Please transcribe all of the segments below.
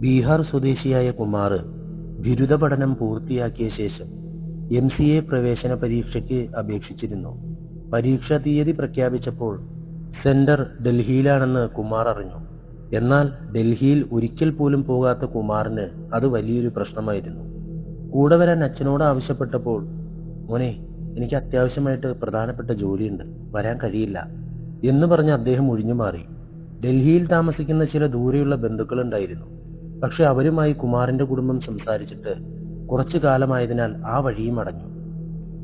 ബീഹാർ സ്വദേശിയായ കുമാർ ബിരുദ പഠനം പൂർത്തിയാക്കിയ ശേഷം MCA പ്രവേശന പരീക്ഷയ്ക്ക് അപേക്ഷിച്ചിരുന്നു. പരീക്ഷാ തീയതി പ്രഖ്യാപിച്ചപ്പോൾ സെന്റർ ഡൽഹിയിലാണെന്ന് കുമാർ അറിഞ്ഞു. എന്നാൽ ഡൽഹിയിൽ ഒരിക്കൽ പോലും പോകാത്ത കുമാറിന് അത് വലിയൊരു പ്രശ്നമായിരുന്നു. കൂടെ വരാൻ അച്ഛനോട് ആവശ്യപ്പെട്ടപ്പോൾ, മോനെ, എനിക്ക് അത്യാവശ്യമായിട്ട് പ്രധാനപ്പെട്ട ജോലിയുണ്ട്, വരാൻ കഴിയില്ല എന്ന് പറഞ്ഞ് അദ്ദേഹം ഒഴിഞ്ഞുമാറി. ഡൽഹിയിൽ താമസിക്കുന്ന ചില ദൂരെയുള്ള ബന്ധുക്കളുണ്ടായിരുന്നു. പക്ഷെ അവരുമായി കുമാറിന്റെ കുടുംബം സംസാരിച്ചിട്ട് കുറച്ചു കാലമായതിനാൽ ആ വഴിയും അടഞ്ഞു.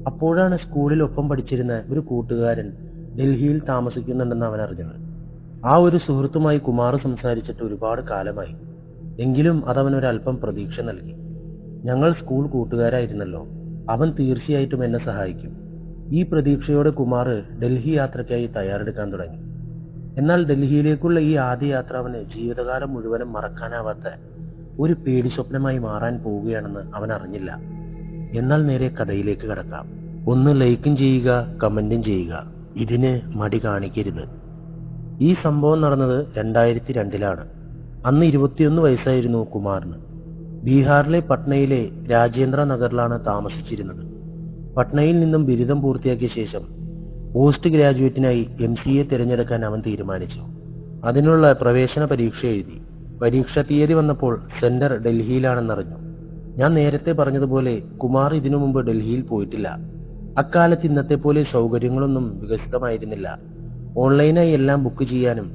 അപ്പോഴാണ് സ്കൂളിൽ ഒപ്പം പഠിച്ചിരുന്ന ഒരു കൂട്ടുകാരൻ ഡൽഹിയിൽ താമസിക്കുന്നുണ്ടെന്ന് അവൻ അറിഞ്ഞത്. ആ ഒരു സുഹൃത്തുമായി കുമാർ സംസാരിച്ചിട്ട് ഒരുപാട് കാലമായി. എങ്കിലും അതവനൊരല്പം പ്രതീക്ഷ നൽകി. ഞങ്ങൾ സ്കൂൾ കൂട്ടുകാരായിരുന്നല്ലോ, അവൻ തീർച്ചയായിട്ടും എന്നെ സഹായിക്കും. ഈ പ്രതീക്ഷയോടെ കുമാർ ഡൽഹി യാത്രയ്ക്കായി തയ്യാറെടുക്കാൻ തുടങ്ങി. എന്നാൽ ഡൽഹിയിലേക്കുള്ള ഈ ആദ്യ യാത്ര അവന് ജീവിതകാലം മുഴുവനും മറക്കാനാവാത്ത ഒരു പേടി സ്വപ്നമായി മാറാൻ പോവുകയാണെന്ന് അവൻ അറിഞ്ഞില്ല. എന്നാൽ നേരെ കഥയിലേക്ക് കടക്കാം. ഒന്ന് ലൈക്കും ചെയ്യുക, കമന്റും ചെയ്യുക. ഇതിന് മടി കാണിക്കരുത്. ഈ സംഭവം നടന്നത് 2002-ലാണ്. അന്ന് 21 വയസ്സായിരുന്നു കുമാറിന്. ബീഹാറിലെ പട്നയിലെ രാജേന്ദ്ര നഗറിലാണ് താമസിച്ചിരുന്നത്. പട്നയിൽ നിന്നും ബിരുദം പൂർത്തിയാക്കിയ ശേഷം പോസ്റ്റ് ഗ്രാജുവേറ്റിനായി MCA തിരഞ്ഞെടുക്കാൻ അവൻ തീരുമാനിച്ചു. അതിനുള്ള പ്രവേശന പരീക്ഷ എഴുതി. പരീക്ഷാ തീയതി വന്നപ്പോൾ സെന്റർ ഡൽഹിയിലാണെന്നറിഞ്ഞു. ഞാൻ നേരത്തെ പറഞ്ഞതുപോലെ കുമാർ ഇതിനു മുമ്പ് ഡൽഹിയിൽ പോയിട്ടില്ല. അക്കാലത്ത് ഇന്നത്തെ പോലെ സൗകര്യങ്ങളൊന്നും വികസിതമായിരുന്നില്ല. ഓൺലൈനായി എല്ലാം ബുക്ക് ചെയ്യാനും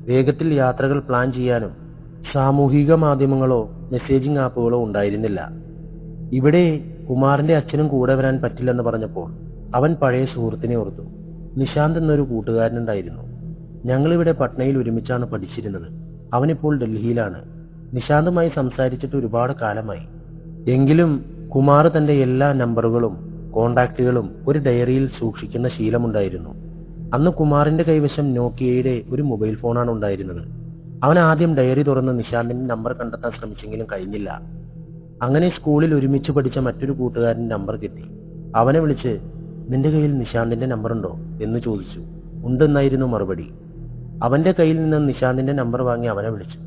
വേഗത്തിൽ യാത്രകൾ പ്ലാൻ ചെയ്യാനും സാമൂഹിക മാധ്യമങ്ങളോ മെസ്സേജിംഗ് ആപ്പുകളോ ഉണ്ടായിരുന്നില്ല. ഇവിടെ കുമാറിന്റെ അച്ഛനും കൂടെ വരാൻ പറ്റില്ലെന്ന് പറഞ്ഞപ്പോൾ അവൻ പഴയ സുഹൃത്തിനെ ഓർത്തു. നിശാന്ത് എന്നൊരു കൂട്ടുകാരനുണ്ടായിരുന്നു. ഞങ്ങളിവിടെ പട്നയിൽ ഒരുമിച്ചാണ് പഠിച്ചിരുന്നത്. അവനിപ്പോൾ ഡൽഹിയിലാണ്. നിശാന്തുമായി സംസാരിച്ചിട്ട് ഒരുപാട് കാലമായി. എങ്കിലും കുമാർ തന്റെ എല്ലാ നമ്പറുകളും കോണ്ടാക്റ്റുകളും ഒരു ഡയറിയിൽ സൂക്ഷിക്കുന്ന ശീലമുണ്ടായിരുന്നു. അന്ന് കുമാറിന്റെ കൈവശം നോക്കിയയുടെ ഒരു മൊബൈൽ ഫോണാണ് ഉണ്ടായിരുന്നത്. അവൻ ആദ്യം ഡയറി തുറന്ന് നിശാന്തിന്റെ നമ്പർ കണ്ടെത്താൻ ശ്രമിച്ചെങ്കിലും കഴിഞ്ഞില്ല. അങ്ങനെ സ്കൂളിൽ ഒരുമിച്ച് പഠിച്ച മറ്റൊരു കൂട്ടുകാരന്റെ നമ്പർ കിട്ടി. അവനെ വിളിച്ച്, നിന്റെ കയ്യിൽ നിശാന്തിന്റെ നമ്പറുണ്ടോ എന്ന് ചോദിച്ചു. ഉണ്ടെന്നായിരുന്നു മറുപടി. അവന്റെ കയ്യിൽ നിന്ന് നിശാന്തിന്റെ നമ്പർ വാങ്ങി അവനെ വിളിച്ചു.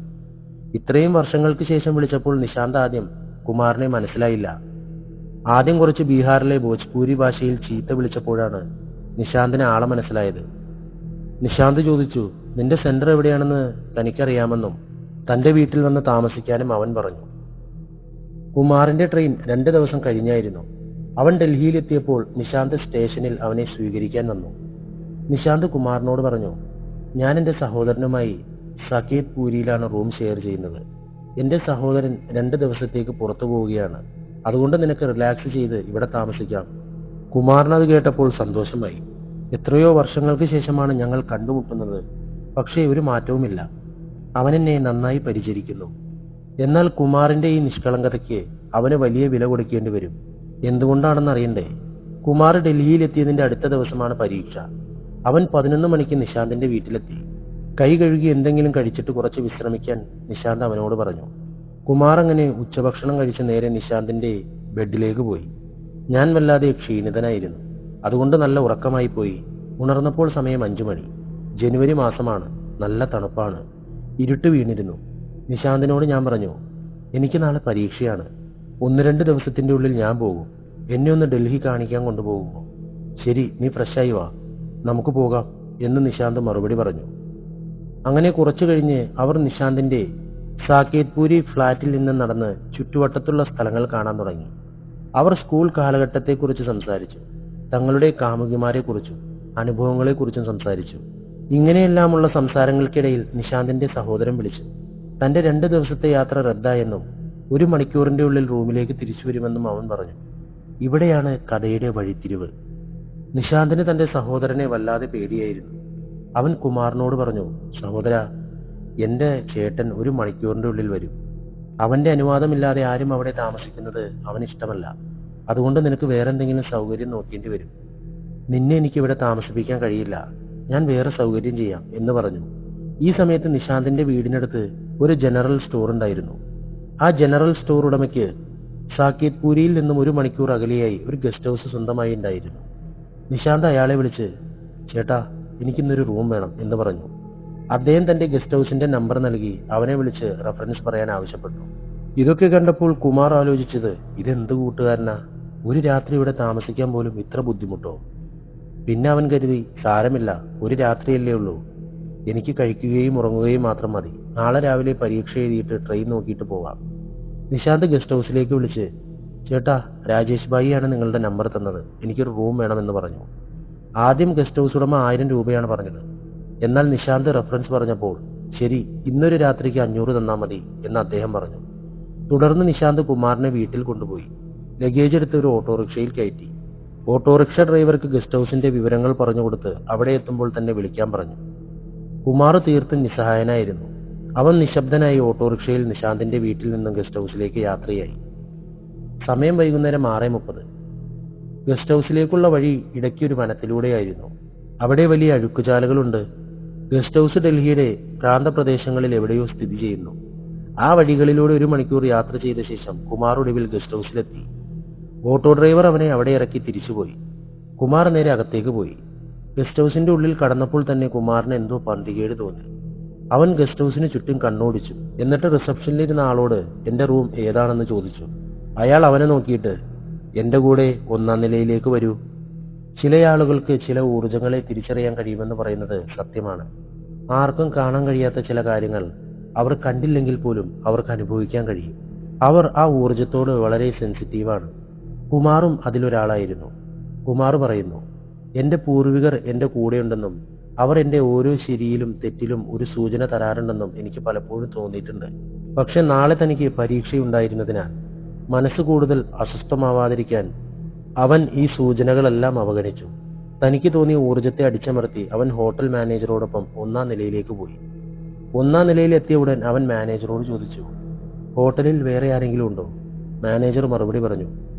ഇത്രയും വർഷങ്ങൾക്ക് ശേഷം വിളിച്ചപ്പോൾ നിശാന്ത് ആദ്യം കുമാറിനെ മനസ്സിലായില്ല. ആദ്യം കുറച്ച് ബീഹാറിലെ ഭോജ്പൂരി ഭാഷയിൽ ചീത്ത വിളിച്ചപ്പോഴാണ് നിശാന്തിന് ആളെ മനസ്സിലായത്. നിശാന്ത് ചോദിച്ചു, നിന്റെ സെന്റർ എവിടെയാണെന്ന് തനിക്കറിയാമെന്നും തന്റെ വീട്ടിൽ വന്ന് താമസിക്കാനും അവൻ പറഞ്ഞു. കുമാറിന്റെ ട്രെയിൻ 2 ദിവസം കഴിഞ്ഞായിരുന്നു. അവൻ ഡൽഹിയിലെത്തിയപ്പോൾ നിശാന്ത് സ്റ്റേഷനിൽ അവനെ സ്വീകരിക്കാൻ വന്നു. നിശാന്ത് കുമാറിനോട് പറഞ്ഞു, ഞാൻ എന്റെ സഹോദരനുമായി സകേത് പൂരിയിലാണ് റൂം ഷെയർ ചെയ്യുന്നത്. എന്റെ സഹോദരൻ 2 ദിവസത്തേക്ക് പുറത്തു പോവുകയാണ്. അതുകൊണ്ട് നിനക്ക് റിലാക്സ് ചെയ്ത് ഇവിടെ താമസിക്കാം. കുമാറിനത് കേട്ടപ്പോൾ സന്തോഷമായി. എത്രയോ വർഷങ്ങൾക്ക് ശേഷമാണ് ഞങ്ങൾ കണ്ടുമുട്ടുന്നത്. പക്ഷേ ഒരു മാറ്റവുമില്ല. അവൻ എന്നെ നന്നായി പരിചരിക്കുന്നു. എന്നാൽ കുമാറിന്റെ ഈ നിഷ്കളങ്കതയ്ക്ക് അവന് വലിയ വില കൊടുക്കേണ്ടി വരും. എന്തുകൊണ്ടാണെന്ന് അറിയണ്ടേ? കുമാർ ഡൽഹിയിലെത്തിയതിന്റെ അടുത്ത ദിവസമാണ് പരീക്ഷ. അവൻ 11 മണിക്ക് നിശാന്തിന്റെ വീട്ടിലെത്തി. കൈ കഴുകി എന്തെങ്കിലും കഴിച്ചിട്ട് കുറച്ച് വിശ്രമിക്കാൻ നിശാന്ത് അവനോട് പറഞ്ഞു. കുമാർ അങ്ങനെ ഉച്ചഭക്ഷണം കഴിച്ച് നേരെ നിശാന്തിന്റെ ബെഡിലേക്ക് പോയി. ഞാൻ വല്ലാതെ ക്ഷീണിതനായിരുന്നു. അതുകൊണ്ട് നല്ല ഉറക്കമായി പോയി. ഉണർന്നപ്പോൾ സമയം 5 മണി. ജനുവരി മാസമാണ്. നല്ല തണുപ്പാണ്. ഇരുട്ട് വീണിരുന്നു. നിശാന്തിനോട് ഞാൻ പറഞ്ഞു, എനിക്ക് നാളെ പരീക്ഷയാണ്. 1-2 ദിവസത്തിന്റെ ഉള്ളിൽ ഞാൻ പോകും. എന്നെ ഒന്ന് ഡൽഹി കാണിക്കാൻ കൊണ്ടുപോകുമോ? ശരി, നീ ഫ്രഷായി വാ, നമുക്ക് പോകാം എന്ന് നിശാന്ത് മറുപടി പറഞ്ഞു. അങ്ങനെ കുറച്ചു കഴിഞ്ഞ് അവർ നിശാന്തിന്റെ സാകേത് പൂരി ഫ്ളാറ്റിൽ നിന്ന് നടന്ന് ചുറ്റുവട്ടത്തുള്ള സ്ഥലങ്ങൾ കാണാൻ തുടങ്ങി. അവർ സ്കൂൾ കാലഘട്ടത്തെക്കുറിച്ച് സംസാരിച്ചു. തങ്ങളുടെ കാമുകിമാരെക്കുറിച്ചും അനുഭവങ്ങളെക്കുറിച്ചും സംസാരിച്ചു. ഇങ്ങനെയെല്ലാമുള്ള സംസാരങ്ങൾക്കിടയിൽ നിശാന്തിന്റെ സഹോദരൻ വിളിച്ചു. തന്റെ 2 ദിവസത്തെ യാത്ര റദ്ദായെന്നും 1 മണിക്കൂറിന്റെ ഉള്ളിൽ റൂമിലേക്ക് തിരിച്ചു വരുമെന്നും അവൻ പറഞ്ഞു. ഇവിടെയാണ് കഥയുടെ വഴിത്തിരിവ്. നിശാന്തിന് തന്റെ സഹോദരനെ വല്ലാതെ പേടിയായിരുന്നു. അവൻ കുമാറിനോട് പറഞ്ഞു, സഹോദര, എന്റെ ചേട്ടൻ 1 മണിക്കൂറിന്റെ ഉള്ളിൽ വരും. അവന്റെ അനുവാദമില്ലാതെ ആരും അവിടെ താമസിക്കുന്നത് അവന് ഇഷ്ടമല്ല. അതുകൊണ്ട് നിനക്ക് വേറെന്തെങ്കിലും സൗകര്യം നോക്കേണ്ടി വരും. നിന്നെ എനിക്കിവിടെ താമസിപ്പിക്കാൻ കഴിയില്ല. ഞാൻ വേറെ സൗകര്യം ചെയ്യാം എന്ന് പറഞ്ഞു. ഈ സമയത്ത് നിശാന്തിന്റെ വീടിനടുത്ത് ഒരു ജനറൽ സ്റ്റോർ ഉണ്ടായിരുന്നു. ആ ജനറൽ സ്റ്റോർ ഉടമയ്ക്ക് സാകേത് പൂരിയിൽ നിന്നും 1 മണിക്കൂർ അകലെയായി ഒരു ഗസ്റ്റ് ഹൗസ് സ്വന്തമായി ഉണ്ടായിരുന്നു. നിശാന്ത് അയാളെ വിളിച്ച്, ചേട്ടാ, എനിക്കിന്നൊരു റൂം വേണം എന്ന് പറഞ്ഞു. അദ്ദേഹം തന്റെ ഗസ്റ്റ് ഹൗസിന്റെ നമ്പർ നൽകി അവനെ വിളിച്ച് റെഫറൻസ് പറയാൻ ആവശ്യപ്പെട്ടു. ഇതൊക്കെ കണ്ടപ്പോൾ കുമാർ ആലോചിച്ചത്, ഇതെന്ത് കൂട്ടുകാരനാ, ഒരു രാത്രി ഇവിടെ താമസിക്കാൻ പോലും ഇത്ര ബുദ്ധിമുട്ടോ? പിന്നെ അവൻ കരുതി, സാരമില്ല, ഒരു രാത്രിയല്ലേ ഉള്ളൂ, എനിക്ക് കഴിക്കുകയും ഉറങ്ങുകയും മാത്രം മതി, നാളെ രാവിലെ പരീക്ഷ എഴുതിയിട്ട് ട്രെയിൻ നോക്കിയിട്ട് പോവാം. നിശാന്ത് ഗസ്റ്റ് ഹൗസിലേക്ക് വിളിച്ച്, ചേട്ടാ, രാജേഷ് ഭായിയാണ് നിങ്ങളുടെ നമ്പർ തന്നത്, എനിക്കൊരു റൂം വേണമെന്ന് പറഞ്ഞു. ആദ്യം ഗസ്റ്റ് ഹൗസ് ഉടമ 1000 രൂപയാണ് പറഞ്ഞത്. എന്നാൽ നിശാന്ത് റെഫറൻസ് പറഞ്ഞപ്പോൾ, ശരി, ഇന്നൊരു രാത്രിക്ക് 500 തന്നാൽ മതി എന്ന് അദ്ദേഹം പറഞ്ഞു. തുടർന്ന് നിശാന്ത് കുമാറിനെ വീട്ടിൽ കൊണ്ടുപോയി ലഗേജ് എടുത്ത് ഒരു ഓട്ടോറിക്ഷയിൽ കയറ്റി. ഓട്ടോറിക്ഷ ഡ്രൈവർക്ക് ഗസ്റ്റ് ഹൗസിന്റെ വിവരങ്ങൾ പറഞ്ഞുകൊടുത്ത് അവിടെ എത്തുമ്പോൾ തന്നെ വിളിക്കാൻ പറഞ്ഞു. കുമാർ തീർത്തും നിസ്സഹായനായിരുന്നു. അവൻ നിശബ്ദനായി ഓട്ടോറിക്ഷയിൽ നിശാന്തിന്റെ വീട്ടിൽ നിന്നും ഗസ്റ്റ് ഹൗസിലേക്ക് യാത്രയായി. സമയം വൈകുന്നേരം 6:30. ഗസ്റ്റ് ഹൗസിലേക്കുള്ള വഴി ഇടയ്ക്കൊരു വനത്തിലൂടെയായിരുന്നു. അവിടെ വലിയ അഴുക്കുചാലുകളുണ്ട്. ഗസ്റ്റ് ഹൗസ് ഡൽഹിയുടെ പ്രാന്തപ്രദേശങ്ങളിൽ എവിടെയോ സ്ഥിതി ചെയ്യുന്നു. ആ വഴികളിലൂടെ 1 മണിക്കൂർ യാത്ര ചെയ്ത ശേഷം കുമാർ ഒടുവിൽ ഗസ്റ്റ് ഹൗസിലെത്തി. ഓട്ടോ ഡ്രൈവർ അവനെ അവിടെ ഇറക്കി തിരിച്ചുപോയി. കുമാർ നേരെ അകത്തേക്ക് പോയി. ഗസ്റ്റ് ഹൗസിന്റെ ഉള്ളിൽ കടന്നപ്പോൾ തന്നെ കുമാറിന് എന്തോ പന്തികേട് തോന്നി. അവൻ ഗസ്റ്റ് ഹൗസിന് ചുറ്റും കണ്ണോടിച്ചു. എന്നിട്ട് റിസപ്ഷനിലിരുന്ന ആളോട് എന്റെ റൂം ഏതാണെന്ന് ചോദിച്ചു. അയാൾ അവനെ നോക്കിയിട്ട്, എന്റെ കൂടെ 1-ാം നിലയിലേക്ക് വരൂ. ചില ആളുകൾക്ക് ചില ഊർജങ്ങളെ തിരിച്ചറിയാൻ കഴിയുമെന്ന് പറയുന്നത് സത്യമാണ്. ആർക്കും കാണാൻ കഴിയാത്ത ചില കാര്യങ്ങൾ അവർ കണ്ടില്ലെങ്കിൽ പോലും അവർക്ക് അനുഭവിക്കാൻ കഴിയും. അവർ ആ ഊർജത്തോട് വളരെ സെൻസിറ്റീവാണ്. കുമാറും അതിലൊരാളായിരുന്നു. കുമാർ പറയുന്നു, എന്റെ പൂർവികർ എന്റെ കൂടെയുണ്ടെന്നും അവർ എന്റെ ഓരോ ശരിയിലും തെറ്റിലും ഒരു സൂചന തരാറുണ്ടെന്നും എനിക്ക് പലപ്പോഴും തോന്നിയിട്ടുണ്ട്. പക്ഷെ നാളെ തനിക്ക് പരീക്ഷയുണ്ടായിരുന്നതിനാൽ മനസ്സ് കൂടുതൽ അസ്വസ്ഥമാവാതിരിക്കാൻ അവൻ ഈ സൂചനകളെല്ലാം അവഗണിച്ചു. തനിക്ക് തോന്നിയ ഊർജത്തെ അടിച്ചമർത്തി അവൻ ഹോട്ടൽ മാനേജറോടൊപ്പം 1-ാം നിലയിലേക്ക് പോയി. 1-ാം നിലയിൽ എത്തിയ ഉടൻ അവൻ മാനേജറോട് ചോദിച്ചു, ഹോട്ടലിൽ വേറെ ആരെങ്കിലും ഉണ്ടോ? മാനേജർ മറുപടി പറഞ്ഞു,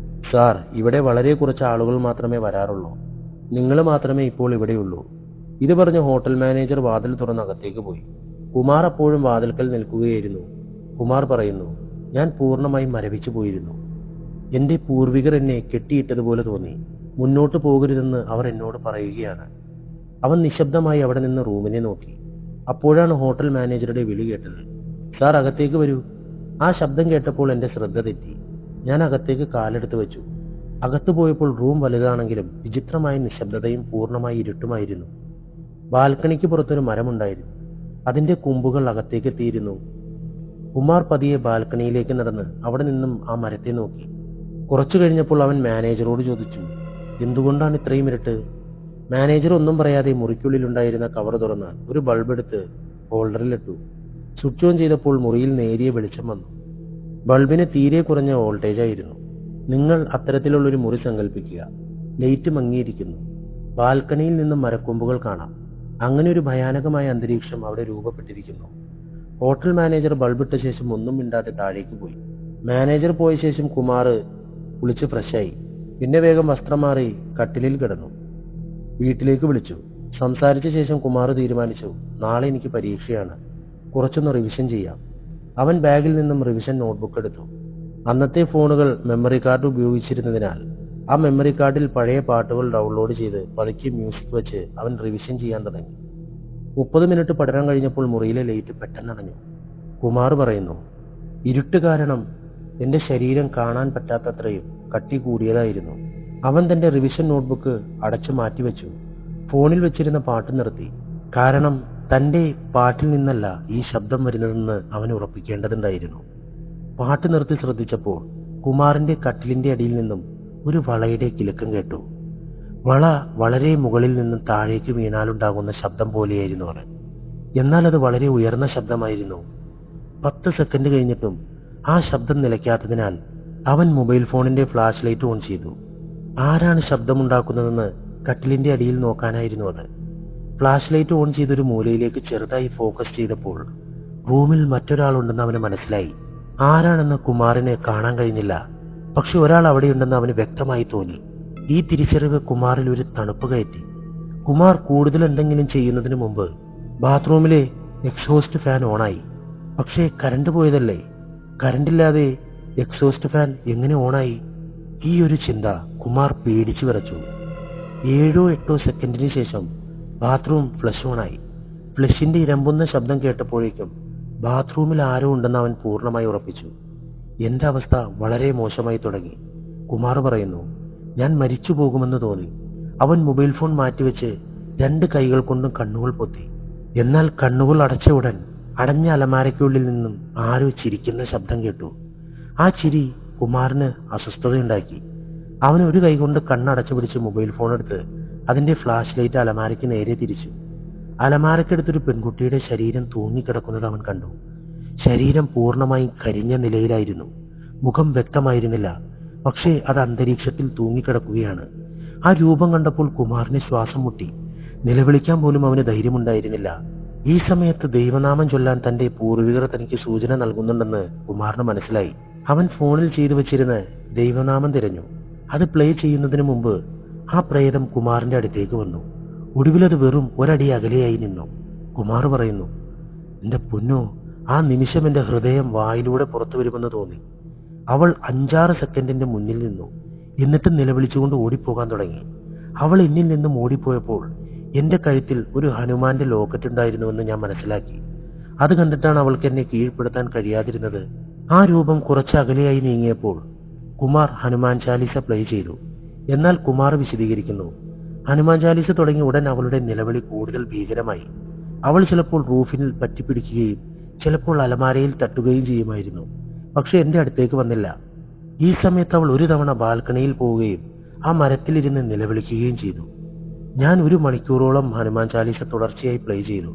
സാർ, ഇവിടെ വളരെ കുറച്ച് ആളുകൾ മാത്രമേ വരാറുള്ളൂ. നിങ്ങൾ മാത്രമേ ഇപ്പോൾ ഇവിടെയുള്ളൂ. ഇത് പറഞ്ഞ് ഹോട്ടൽ മാനേജർ വാതിൽ തുറന്ന് അകത്തേക്ക് പോയി. കുമാർ അപ്പോഴും വാതിൽക്കൽ നിൽക്കുകയായിരുന്നു. കുമാർ പറയുന്നു, ഞാൻ പൂർണ്ണമായും മരവിച്ചു പോയിരുന്നു. എന്റെ പൂർവികർ എന്നെ കെട്ടിയിട്ടതുപോലെ തോന്നി. മുന്നോട്ട് പോകരുതെന്ന് അവർ എന്നോട് പറയുകയാണ്. അവൻ നിശബ്ദമായി അവിടെ നിന്ന് റൂമിനെ നോക്കി. അപ്പോഴാണ് ഹോട്ടൽ മാനേജറുടെ വിളി കേട്ടത്, സാർ, അകത്തേക്ക് വരൂ. ആ ശബ്ദം കേട്ടപ്പോൾ എന്റെ ശ്രദ്ധ തെറ്റി. ഞാൻ അകത്തേക്ക് കാലെടുത്ത് വെച്ചു. അകത്തു പോയപ്പോൾ റൂം വലുതാണെങ്കിലും വിചിത്രമായ നിശബ്ദതയും പൂർണ്ണമായി ഇരുട്ടുമായിരുന്നു. ബാൽക്കണിക്ക് പുറത്തൊരു മരമുണ്ടായിരുന്നു. അതിന്റെ കുമ്പുകൾ അകത്തേക്ക് എത്തിയിരുന്നു. കുമാർ പതിയെ ബാൽക്കണിയിലേക്ക് നടന്ന് അവിടെ നിന്നും ആ മരത്തെ നോക്കി. കുറച്ചു കഴിഞ്ഞപ്പോൾ അവൻ മാനേജറോട് ചോദിച്ചു, എന്തുകൊണ്ടാണ് ഇത്രയും ഇരുട്ട്? മാനേജർ ഒന്നും പറയാതെ മുറിക്കുള്ളിലുണ്ടായിരുന്ന കവർ തുറന്ന് ഒരു ബൾബ് എടുത്ത് ഹോൾഡറിലിട്ടു. സ്വിച്ച് ഓൺ ചെയ്തപ്പോൾ മുറിയിൽ നേരിയ വെളിച്ചം വന്നു. ബൾബിന് തീരെ കുറഞ്ഞ വോൾട്ടേജ് ആയിരുന്നു. നിങ്ങൾ അത്തരത്തിലുള്ളൊരു മുറി സങ്കല്പിക്കുക. ലൈറ്റ് മങ്ങിയിരിക്കുന്നു. ബാൽക്കണിയിൽ നിന്നും മരക്കൊമ്പുകൾ കാണാം. അങ്ങനെ ഒരു ഭയാനകമായ അന്തരീക്ഷം അവിടെ രൂപപ്പെട്ടിരിക്കുന്നു. ഹോട്ടൽ മാനേജർ ബൾബിട്ട ശേഷം ഒന്നും മിണ്ടാതെ താഴേക്ക് പോയി. മാനേജർ പോയ ശേഷം കുമാർ കുളിച്ച് ഫ്രഷായി. പിന്നെ വേഗം വസ്ത്രം മാറി കട്ടിലിൽ കിടന്നു. വീട്ടിലേക്ക് വിളിച്ചു. സംസാരിച്ച ശേഷം കുമാർ തീരുമാനിച്ചു, നാളെ എനിക്ക് പരീക്ഷയാണ്, കുറച്ചൊന്ന് റിവിഷൻ ചെയ്യാം. അവൻ ബാഗിൽ നിന്നും റിവിഷൻ നോട്ട്ബുക്ക് എടുത്തു. അന്നത്തെ ഫോണുകൾ മെമ്മറി കാർഡ് ഉപയോഗിച്ചിരുന്നതിനാൽ ആ മെമ്മറി കാർഡിൽ പഴയ പാട്ടുകൾ ഡൗൺലോഡ് ചെയ്ത് പതുക്കെ മ്യൂസിക് വെച്ച് അവൻ റിവിഷൻ ചെയ്യാൻ തുടങ്ങി. 30 മിനിറ്റ് പഠനം കഴിഞ്ഞപ്പോൾ മുറിയിലെ ലൈറ്റ് പെട്ടെന്നണഞ്ഞു. കുമാർ പറയുന്നു, ഇരുട്ട് കാരണം എന്റെ ശരീരം കാണാൻ പറ്റാത്തത്രയും കട്ടി കൂടിയതായിരുന്നു. അവൻ തന്റെ റിവിഷൻ നോട്ട്ബുക്ക് അടച്ചു മാറ്റിവെച്ചു. ഫോണിൽ വെച്ചിരുന്ന പാട്ട് നിർത്തി. കാരണം തന്റെ പാട്ടിൽ നിന്നല്ല ഈ ശബ്ദം വരുന്നതെന്ന് അവൻ ഉറപ്പിക്കേണ്ടതുണ്ടായിരുന്നു. പാട്ട് നിർത്തി ശ്രദ്ധിച്ചപ്പോൾ കുമാറിന്റെ കട്ടിലിന്റെ അടിയിൽ നിന്നും ഒരു വളയുടെ കിലുക്കം കേട്ടു. വള വളരെ മുകളിൽ നിന്നും താഴേക്ക് വീണാലുണ്ടാകുന്ന ശബ്ദം പോലെയായിരുന്നു അത്. എന്നാൽ അത് വളരെ ഉയർന്ന ശബ്ദമായിരുന്നു. 10 സെക്കൻഡ് കഴിഞ്ഞിട്ടും ആ ശബ്ദം നിലയ്ക്കാത്തതിനാൽ അവൻ മൊബൈൽ ഫോണിന്റെ ഫ്ലാഷ് ലൈറ്റ് ഓൺ ചെയ്തു. ആരാണ് ശബ്ദമുണ്ടാക്കുന്നതെന്ന് കട്ടിലിന്റെ അടിയിൽ നോക്കാനായിരുന്നു അത്. ഫ്ലാഷ് ലൈറ്റ് ഓൺ ചെയ്തൊരു മൂലയിലേക്ക് ചെറുതായി ഫോക്കസ് ചെയ്തപ്പോൾ റൂമിൽ മറ്റൊരാളുണ്ടെന്ന് അവന് മനസ്സിലായി. ആരാണെന്ന് കുമാറിന് കാണാൻ കഴിഞ്ഞില്ല. പക്ഷെ ഒരാൾ അവിടെയുണ്ടെന്ന് അവന് വ്യക്തമായി തോന്നി. ഈ തിരിച്ചറിവ് കുമാറിൽ ഒരു തണുപ്പ് കയറ്റി. കുമാർ കൂടുതൽ എന്തെങ്കിലും ചെയ്യുന്നതിന് മുമ്പ് ബാത്റൂമിലെ എക്സോസ്റ്റ് ഫാൻ ഓണായി. പക്ഷേ കരണ്ട് പോയതല്ലേ? കരണ്ടില്ലാതെ എക്സോസ്റ്റ് ഫാൻ എങ്ങനെ ഓണായി? ഈ ഒരു ചിന്ത കുമാർ പേടിച്ചു വിറച്ചു. 7-8 സെക്കൻഡിന് ശേഷം ബാത്റൂം ഫ്ലഷ് ഓണായി. ഫ്ലഷിന്റെ ഇരമ്പുന്ന ശബ്ദം കേട്ടപ്പോഴേക്കും ബാത്റൂമിൽ ആരോ ഉണ്ടെന്ന് അവൻ പൂർണ്ണമായി ഉറപ്പിച്ചു. എന്റെ അവസ്ഥ വളരെ മോശമായി തുടങ്ങി. കുമാർ പറയുന്നു, ഞാൻ മരിച്ചു പോകുമെന്ന് തോന്നി. അവൻ മൊബൈൽ ഫോൺ മാറ്റിവെച്ച് 2 കൈകൾ കൊണ്ടും കണ്ണുകൾ പൊത്തി. എന്നാൽ കണ്ണുകൾ അടച്ച ഉടൻ അടഞ്ഞ അലമാരയ്ക്കുള്ളിൽ നിന്നും ആരോ ചിരിക്കുന്ന ശബ്ദം കേട്ടു. ആ ചിരി കുമാറിന് അസ്വസ്ഥതയുണ്ടാക്കി. അവൻ ഒരു കൈ കൊണ്ട് കണ്ണടച്ചു പിടിച്ച് മൊബൈൽ ഫോൺ എടുത്ത് അതിന്റെ ഫ്ലാഷ് ലൈറ്റ് അലമാരയ്ക്ക് നേരെ തിരിച്ചു. അലമാരയ്ക്കടുത്തൊരു പെൺകുട്ടിയുടെ ശരീരം തൂങ്ങിക്കിടക്കുന്നത് അവൻ കണ്ടു. ശരീരം പൂർണ്ണമായും കരിഞ്ഞ നിലയിലായിരുന്നു. മുഖം വ്യക്തമായിരുന്നില്ല, പക്ഷേ അത് അന്തരീക്ഷത്തിൽ തൂങ്ങിക്കിടക്കുകയാണ്. ആ രൂപം കണ്ടപ്പോൾ കുമാറിന് ശ്വാസം മുട്ടി. നിലവിളിക്കാൻ പോലും അവന് ധൈര്യമുണ്ടായിരുന്നില്ല. ഈ സമയത്ത് ദൈവനാമം ചൊല്ലാൻ തന്റെ പൂർവികർ തനിക്ക് സൂചന നൽകുന്നുണ്ടെന്ന് കുമാറിന് മനസ്സിലായി. അവൻ ഫോണിൽ ചെയ്തു വെച്ചിരുന്ന ദൈവനാമം തിരഞ്ഞു. അത് പ്ലേ ചെയ്യുന്നതിന് മുമ്പ് ആ പ്രേതം കുമാറിന്റെ അടുത്തേക്ക് വന്നു. ഒടുവിലത് വെറും ഒരടി അകലെയായി നിന്നു. കുമാർ പറയുന്നു, എന്റെ പൊന്നോ, ആ നിമിഷം എന്റെ ഹൃദയം വായിലൂടെ പുറത്തു വരുമെന്ന് തോന്നി. അവൾ 5-6 സെക്കൻഡിന്റെ മുന്നിൽ നിന്നു. എന്നിട്ട് നിലവിളിച്ചുകൊണ്ട് ഓടിപ്പോകാൻ തുടങ്ങി. അവൾ എന്നിൽ നിന്നും ഓടിപ്പോയപ്പോൾ എന്റെ കഴുത്തിൽ ഒരു ഹനുമാന്റെ ലോക്കറ്റ് ഉണ്ടായിരുന്നുവെന്ന് ഞാൻ മനസ്സിലാക്കി. അത് കണ്ടിട്ടാണ് അവൾക്ക് എന്നെ കീഴ്പ്പെടുത്താൻ കഴിയാതിരുന്നത്. ആ രൂപം കുറച്ച് അകലെയായി നീങ്ങിയപ്പോൾ കുമാർ ഹനുമാൻ ചാലീസ പ്ലേ ചെയ്തു. എന്നാൽ കുമാർ വിശദീകരിക്കുന്നു, ഹനുമാൻ ചാലീസ തുടങ്ങി ഉടൻ അവളുടെ നിലവിളി കൂടുതൽ ഭീകരമായി. അവൾ ചിലപ്പോൾ റൂഫിൽ പറ്റിപ്പിടിക്കുകയും ചിലപ്പോൾ അലമാരയിൽ തട്ടുകയും ചെയ്യുമായിരുന്നു. പക്ഷെ എന്റെ അടുത്തേക്ക് വന്നില്ല. ഈ സമയത്ത് അവൾ ഒരു തവണ ബാൽക്കണിയിൽ പോവുകയും ആ മരത്തിലിരുന്ന് നിലവിളിക്കുകയും ചെയ്തു. ഞാൻ 1 മണിക്കൂറോളം ഹനുമാൻ ചാലീസ തുടർച്ചയായി പ്ലേ ചെയ്തു.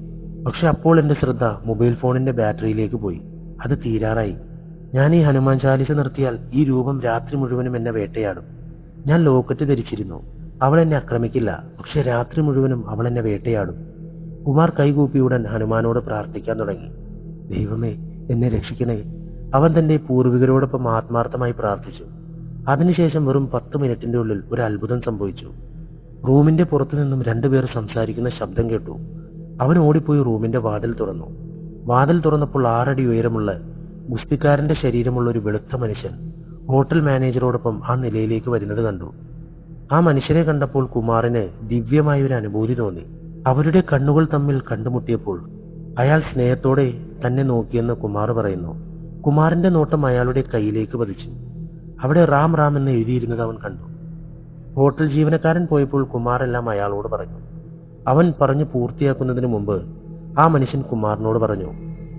പക്ഷെ അപ്പോൾ എന്റെ ശ്രദ്ധ മൊബൈൽ ഫോണിന്റെ ബാറ്ററിയിലേക്ക് പോയി. അത് തീരാറായി. ഞാൻ ഈ ഹനുമാൻ ചാലീസ നിർത്തിയാൽ ഈ രൂപം രാത്രി മുഴുവനും എന്നെ വേട്ടയാടും. ഞാൻ ലോക്കറ്റ് ധരിച്ചിരുന്നു. അവൾ എന്നെ ആക്രമിക്കില്ല, പക്ഷെ രാത്രി മുഴുവനും അവൾ എന്നെ വേട്ടയാടും. കുമാർ കൈകൂപ്പിയുടൻ ഹനുമാനോട് പ്രാർത്ഥിക്കാൻ തുടങ്ങി. ദൈവമേ, എന്നെ രക്ഷിക്കണേ. അവൻ തന്റെ പൂർവികരോടൊപ്പം ആത്മാർത്ഥമായി പ്രാർത്ഥിച്ചു. അതിനുശേഷം വെറും 10 മിനിറ്റിന്റെ ഉള്ളിൽ ഒരു അത്ഭുതം സംഭവിച്ചു. റൂമിന്റെ പുറത്തു നിന്നും 2 പേർ സംസാരിക്കുന്ന ശബ്ദം കേട്ടു. അവൻ ഓടിപ്പോയി റൂമിന്റെ വാതിൽ തുറന്നു. വാതിൽ തുറന്നപ്പോൾ 6 അടി ഉയരമുള്ള ഗുസ്തിക്കാരന്റെ ശരീരമുള്ള ഒരു വെളുത്ത മനുഷ്യൻ ഹോട്ടൽ മാനേജറോടൊപ്പം ആ നിലയിലേക്ക് വരുന്നത് കണ്ടു. ആ മനുഷ്യനെ കണ്ടപ്പോൾ കുമാറിന് ദിവ്യമായ ഒരു അനുഭൂതി തോന്നി. അവരുടെ കണ്ണുകൾ തമ്മിൽ കണ്ടുമുട്ടിയപ്പോൾ അയാൾ സ്നേഹത്തോടെ തന്നെ നോക്കിയെന്ന് കുമാർ പറയുന്നു. കുമാറിന്റെ നോട്ടം അയാളുടെ കയ്യിലേക്ക് പതിച്ചു. അവിടെ റാം റാം എന്ന് എഴുതിയിരുന്നത് അവൻ കണ്ടു. ഹോട്ടൽ ജീവനക്കാരൻ പോയപ്പോൾ കുമാർ എല്ലാം അയാളോട് പറഞ്ഞു. അവൻ പറഞ്ഞു പൂർത്തിയാക്കുന്നതിന് മുമ്പ് ആ മനുഷ്യൻ കുമാറിനോട് പറഞ്ഞു,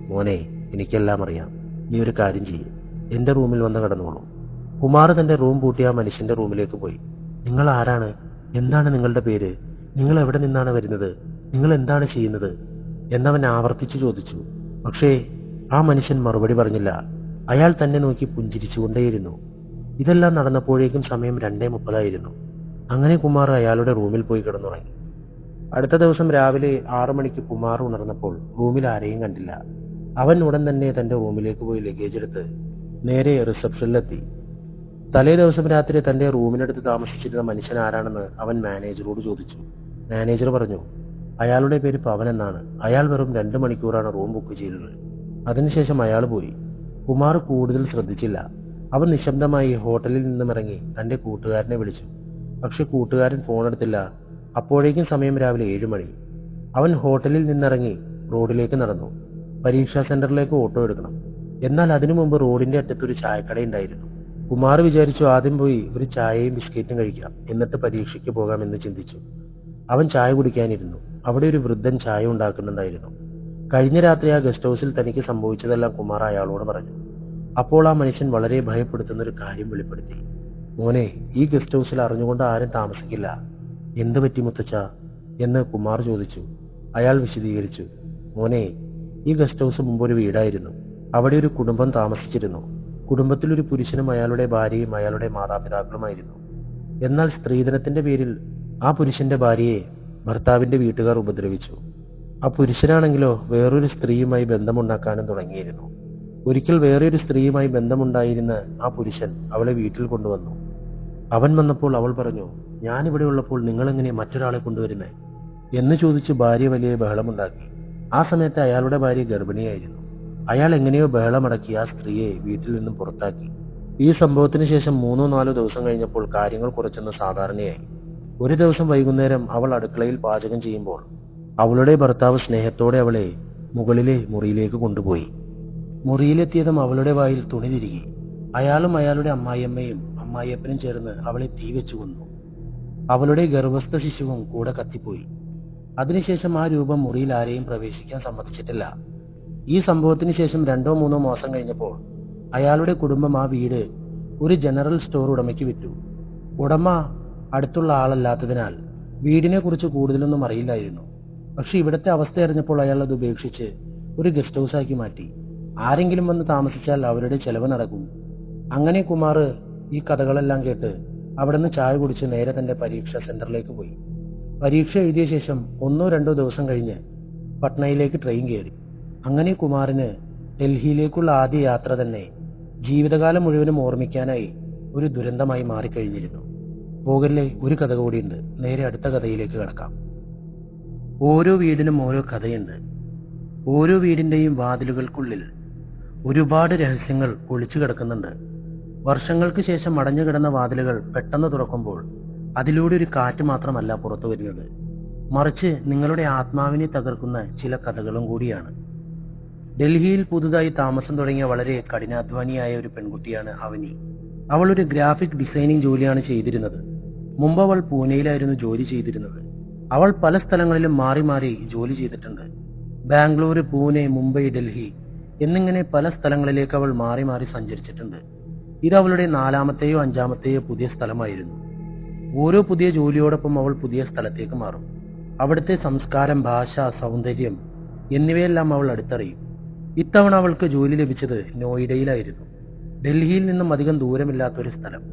മോനെ, എനിക്കെല്ലാം അറിയാം. നീ ഒരു കാര്യം ചെയ്യും, എന്റെ റൂമിൽ വന്ന് കിടന്നോളൂ. കുമാർ തന്റെ റൂം പൂട്ടി ആ മനുഷ്യന്റെ റൂമിലേക്ക് പോയി. നിങ്ങൾ ആരാണ്? എന്താണ് നിങ്ങളുടെ പേര്? നിങ്ങൾ എവിടെ നിന്നാണ് വരുന്നത്? നിങ്ങൾ എന്താണ് ചെയ്യുന്നത് എന്നവൻ ആവർത്തിച്ചു ചോദിച്ചു. പക്ഷേ ആ മനുഷ്യൻ മറുപടി പറഞ്ഞില്ല. അയാൾ തന്നെ നോക്കി പുഞ്ചിരിച്ചുകൊണ്ടേയിരുന്നു. ഇതെല്ലാം നടന്നപ്പോഴേക്കും സമയം 2:30 അങ്ങനെ കുമാർ അയാളുടെ റൂമിൽ പോയി കിടന്നുറങ്ങി. അടുത്ത ദിവസം രാവിലെ 6 മണിക്ക് കുമാർ ഉണർന്നപ്പോൾ റൂമിൽ ആരെയും കണ്ടില്ല. അവൻ ഉടൻ തന്നെ തന്റെ റൂമിലേക്ക് പോയി ലഗേജ് എടുത്ത് നേരെ റിസപ്ഷനിലെത്തി. തലേ ദിവസം രാത്രി തന്റെ റൂമിനടുത്ത് താമസിച്ചിരുന്ന മനുഷ്യൻ ആരാണെന്ന് അവൻ മാനേജറോട് ചോദിച്ചു. മാനേജർ പറഞ്ഞു, അയാളുടെ പേര് പവൻ എന്നാണ്. അയാൾ വെറും 2 മണിക്കൂറാണ് റൂം ബുക്ക് ചെയ്തത്. അതിനുശേഷം അയാൾ പോയി. കുമാർ കൂടുതൽ ശ്രദ്ധിച്ചില്ല. അവൻ നിശബ്ദമായി ഹോട്ടലിൽ നിന്നും ഇറങ്ങി തന്റെ കൂട്ടുകാരനെ വിളിച്ചു. പക്ഷെ കൂട്ടുകാരൻ ഫോൺ എടുത്തില്ല. അപ്പോഴേക്കും സമയം രാവിലെ 7 മണി. അവൻ ഹോട്ടലിൽ നിന്നിറങ്ങി റോഡിലേക്ക് നടന്നു. പരീക്ഷാ സെന്ററിലേക്ക് ഓട്ടോ എടുക്കണം. എന്നാൽ അതിനു മുമ്പ് റോഡിന്റെ അറ്റത്തൊരു ചായക്കടയുണ്ടായിരുന്നു. കുമാർ വിചാരിച്ചു ആദ്യം പോയി ഒരു ചായയും ബിസ്ക്കറ്റും കഴിക്കാം, എന്നിട്ട് പരീക്ഷയ്ക്ക് പോകാമെന്ന് ചിന്തിച്ചു. അവൻ ചായ കുടിക്കാനിരുന്നു. അവിടെ ഒരു വൃദ്ധൻ ചായ ഉണ്ടാക്കുന്നുണ്ടായിരുന്നു. കഴിഞ്ഞ രാത്രി ആ ഗസ്റ്റ് ഹൗസിൽ തനിക്ക് സംഭവിച്ചതെല്ലാം കുമാർ അയാളോട് പറഞ്ഞു. അപ്പോൾ ആ മനുഷ്യൻ വളരെ ഭയപ്പെടുത്തുന്ന ഒരു കാര്യം വെളിപ്പെടുത്തി. മോനെ, ഈ ഗസ്റ്റ് ഹൗസിൽ അറിഞ്ഞുകൊണ്ട് ആരും താമസിക്കില്ല. എന്ത് പറ്റി മുത്തച്ഛ എന്ന് കുമാർ ചോദിച്ചു. അയാൾ വിശദീകരിച്ചു. മോനെ, ഈ ഗസ്റ്റ് ഹൗസ് മുമ്പ് ഒരു വീടായിരുന്നു. അവിടെ ഒരു കുടുംബം താമസിച്ചിരുന്നു. കുടുംബത്തിലൊരു പുരുഷനും അയാളുടെ ഭാര്യയും അയാളുടെ മാതാപിതാക്കളുമായിരുന്നു. എന്നാൽ സ്ത്രീധനത്തിന്റെ പേരിൽ ആ പുരുഷന്റെ ഭാര്യയെ ഭർത്താവിന്റെ വീട്ടുകാർ ഉപദ്രവിച്ചു. ആ പുരുഷനാണെങ്കിലോ വേറൊരു സ്ത്രീയുമായി ബന്ധമുണ്ടാക്കാനും തുടങ്ങിയിരുന്നു. ഒരിക്കൽ വേറൊരു സ്ത്രീയുമായി ബന്ധമുണ്ടായിരുന്ന ആ പുരുഷൻ അവളെ വീട്ടിൽ കൊണ്ടുവന്നു. അവൻ വന്നപ്പോൾ അവൾ പറഞ്ഞു, ഞാനിവിടെ ഉള്ളപ്പോൾ നിങ്ങളെങ്ങനെ മറ്റൊരാളെ കൊണ്ടുവരുന്നേ എന്ന് ചോദിച്ച് ഭാര്യ വലിയ ബഹളമുണ്ടാക്കി. ആ സമയത്ത് അയാളുടെ ഭാര്യ ഗർഭിണിയായിരുന്നു. അയാൾ എങ്ങനെയോ ബഹളമടക്കി ആ സ്ത്രീയെ വീട്ടിൽ നിന്നും പുറത്താക്കി. ഈ സംഭവത്തിന് ശേഷം 3-4 ദിവസം കഴിഞ്ഞപ്പോൾ കാര്യങ്ങൾ കുറച്ചൊന്ന് സാധാരണയായി. ഒരു ദിവസം വൈകുന്നേരം അവൾ അടുക്കളയിൽ പാചകം ചെയ്യുമ്പോൾ അവളുടെ ഭർത്താവ് സ്നേഹത്തോടെ അവളെ മുകളിലെ മുറിയിലേക്ക് കൊണ്ടുപോയി. മുറിയിലെത്തിയതും അവളുടെ വായിൽ തുണി തിരുകി. അയാളും അയാളുടെ അമ്മായിയമ്മയും അമ്മായിയപ്പനും ചേർന്ന് അവളെ തീ വെച്ചു കൊന്നു. അവളുടെ ഗർഭസ്ഥ ശിശുവും കൂടെ കത്തിപ്പോയി. അതിനുശേഷം ആ രൂപം മുറിയിൽ ആരെയും പ്രവേശിക്കാൻ സമ്മതിച്ചിട്ടില്ല. ഈ സംഭവത്തിന് ശേഷം 2-3 മാസം കഴിഞ്ഞപ്പോൾ അയാളുടെ കുടുംബം ആ വീട് ഒരു ജനറൽ സ്റ്റോർ ഉടമയ്ക്ക് വിറ്റു. ഉടമ അടുത്തുള്ള ആളല്ലാത്തതിനാൽ വീടിനെ കുറിച്ച് കൂടുതലൊന്നും അറിയില്ലായിരുന്നു. പക്ഷെ ഇവിടുത്തെ അവസ്ഥ അറിഞ്ഞപ്പോൾ അയാൾ അത് ഉപേക്ഷിച്ച് ഒരു ഗസ്റ്റ് ഹൗസ് ആക്കി മാറ്റി. ആരെങ്കിലും വന്ന് താമസിച്ചാൽ അവരുടെ ചെലവ് നടക്കും. അങ്ങനെ കുമാർ ഈ കഥകളെല്ലാം കേട്ട് അവിടുന്ന് ചായ കുടിച്ച് നേരെ തന്റെ പരീക്ഷാ സെന്ററിലേക്ക് പോയി. പരീക്ഷ എഴുതിയ ശേഷം 1-2 ദിവസം കഴിഞ്ഞ് പട്നയിലേക്ക് ട്രെയിൻ കയറി. അങ്ങനെ കുമാറിന് ഡൽഹിയിലേക്കുള്ള ആദ്യ യാത്ര തന്നെ ജീവിതകാലം മുഴുവനും ഓർമ്മിക്കാനായി ഒരു ദുരന്തമായി മാറിക്കഴിഞ്ഞിരുന്നു. പോകല്ലേ, ഒരു കഥ കൂടിയുണ്ട്. നേരെ അടുത്ത കഥയിലേക്ക് കടക്കാം. ഓരോ വീടിനും ഓരോ കഥയുണ്ട്. ഓരോ വീടിന്റെയും വാതിലുകൾക്കുള്ളിൽ ഒരുപാട് രഹസ്യങ്ങൾ ഒളിച്ചു കിടക്കുന്നുണ്ട്. വർഷങ്ങൾക്ക് ശേഷം അടഞ്ഞു കിടന്ന വാതിലുകൾ പെട്ടെന്ന് തുറക്കുമ്പോൾ അതിലൂടെ ഒരു കാറ്റ് മാത്രമല്ല പുറത്തു വരുന്നത്, മറിച്ച് നിങ്ങളുടെ ആത്മാവിനെ തകർക്കുന്ന ചില കഥകളും കൂടിയാണ്. ഡൽഹിയിൽ പുതുതായി താമസം തുടങ്ങിയ വളരെ കഠിനാധ്വാനിയായ ഒരു പെൺകുട്ടിയാണ് അവനി. അവൾ ഒരു ഗ്രാഫിക് ഡിസൈനിങ് ജോലിയാണ് ചെയ്തിരുന്നത്. മുമ്പ് അവൾ പൂനെയിലായിരുന്നു ജോലി ചെയ്തിരുന്നത്. അവൾ പല സ്ഥലങ്ങളിലും മാറി മാറി ജോലി ചെയ്തിട്ടുണ്ട്. ബാംഗ്ലൂർ, പൂനെ, മുംബൈ, ഡൽഹി എന്നിങ്ങനെ പല സ്ഥലങ്ങളിലേക്ക് അവൾ മാറി മാറി സഞ്ചരിച്ചിട്ടുണ്ട്. ഇത് അവളുടെ 4-മത്തെയോ 5-മത്തെയോ പുതിയ സ്ഥലമായിരുന്നു. ഓരോ പുതിയ ജോലിയോടൊപ്പം അവൾ പുതിയ സ്ഥലത്തേക്ക് മാറും. അവിടുത്തെ സംസ്കാരം, ഭാഷ, സൗന്ദര്യം എന്നിവയെല്ലാം അവൾ അടുത്തറിയും. ഇത്തവണ അവൾക്ക് ജോലി ലഭിച്ചത് നോയിഡയിലായിരുന്നു. ഡൽഹിയിൽ നിന്നും അധികം ദൂരമില്ലാത്തൊരു സ്ഥലം.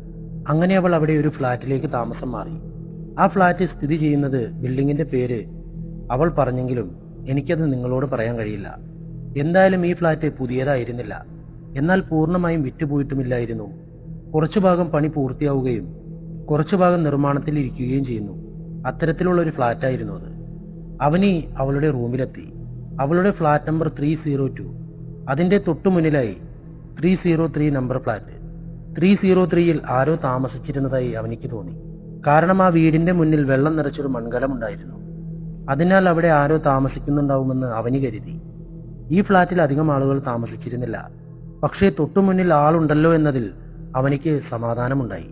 അങ്ങനെ അവൾ അവിടെ ഒരു ഫ്ലാറ്റിലേക്ക് താമസം മാറി. ആ ഫ്ലാറ്റ് സ്ഥിതി ചെയ്യുന്നത് ബിൽഡിങ്ങിന്റെ പേര് അവൾ പറഞ്ഞെങ്കിലും എനിക്കത് നിങ്ങളോട് പറയാൻ കഴിയില്ല. എന്തായാലും ഈ ഫ്ലാറ്റ് പുതിയതായിരുന്നില്ല, എന്നാൽ പൂർണ്ണമായും വിറ്റുപോയിട്ടുമില്ലായിരുന്നു. കുറച്ചു ഭാഗം പണി പൂർത്തിയാവുകയും കുറച്ചു ഭാഗം നിർമ്മാണത്തിൽ ഇരിക്കുകയും ചെയ്യുന്നു. അത്തരത്തിലുള്ള ഒരു ഫ്ലാറ്റായിരുന്നു അത്. അവനി അവളുടെ റൂമിലെത്തി. അവളുടെ ഫ്ലാറ്റ് നമ്പർ 302. അതിന്റെ തൊട്ടു മുന്നിലായി 303 നമ്പർ ഫ്ലാറ്റ്. 303-ൽ ആരോ താമസിച്ചിരുന്നതായി അവനിക്ക് തോന്നി. കാരണം ആ വീടിന്റെ മുന്നിൽ വെള്ളം നിറച്ചൊരു മൺകലം ഉണ്ടായിരുന്നു. അതിനാൽ അവിടെ ആരോ താമസിക്കുന്നുണ്ടാവുമെന്ന് അവനി കരുതി. ഈ ഫ്ലാറ്റിൽ അധികം ആളുകൾ താമസിച്ചിരുന്നില്ല. പക്ഷേ തൊട്ടു മുന്നിൽ ആളുണ്ടല്ലോ എന്നതിൽ അവനിക്ക് സമാധാനമുണ്ടായി.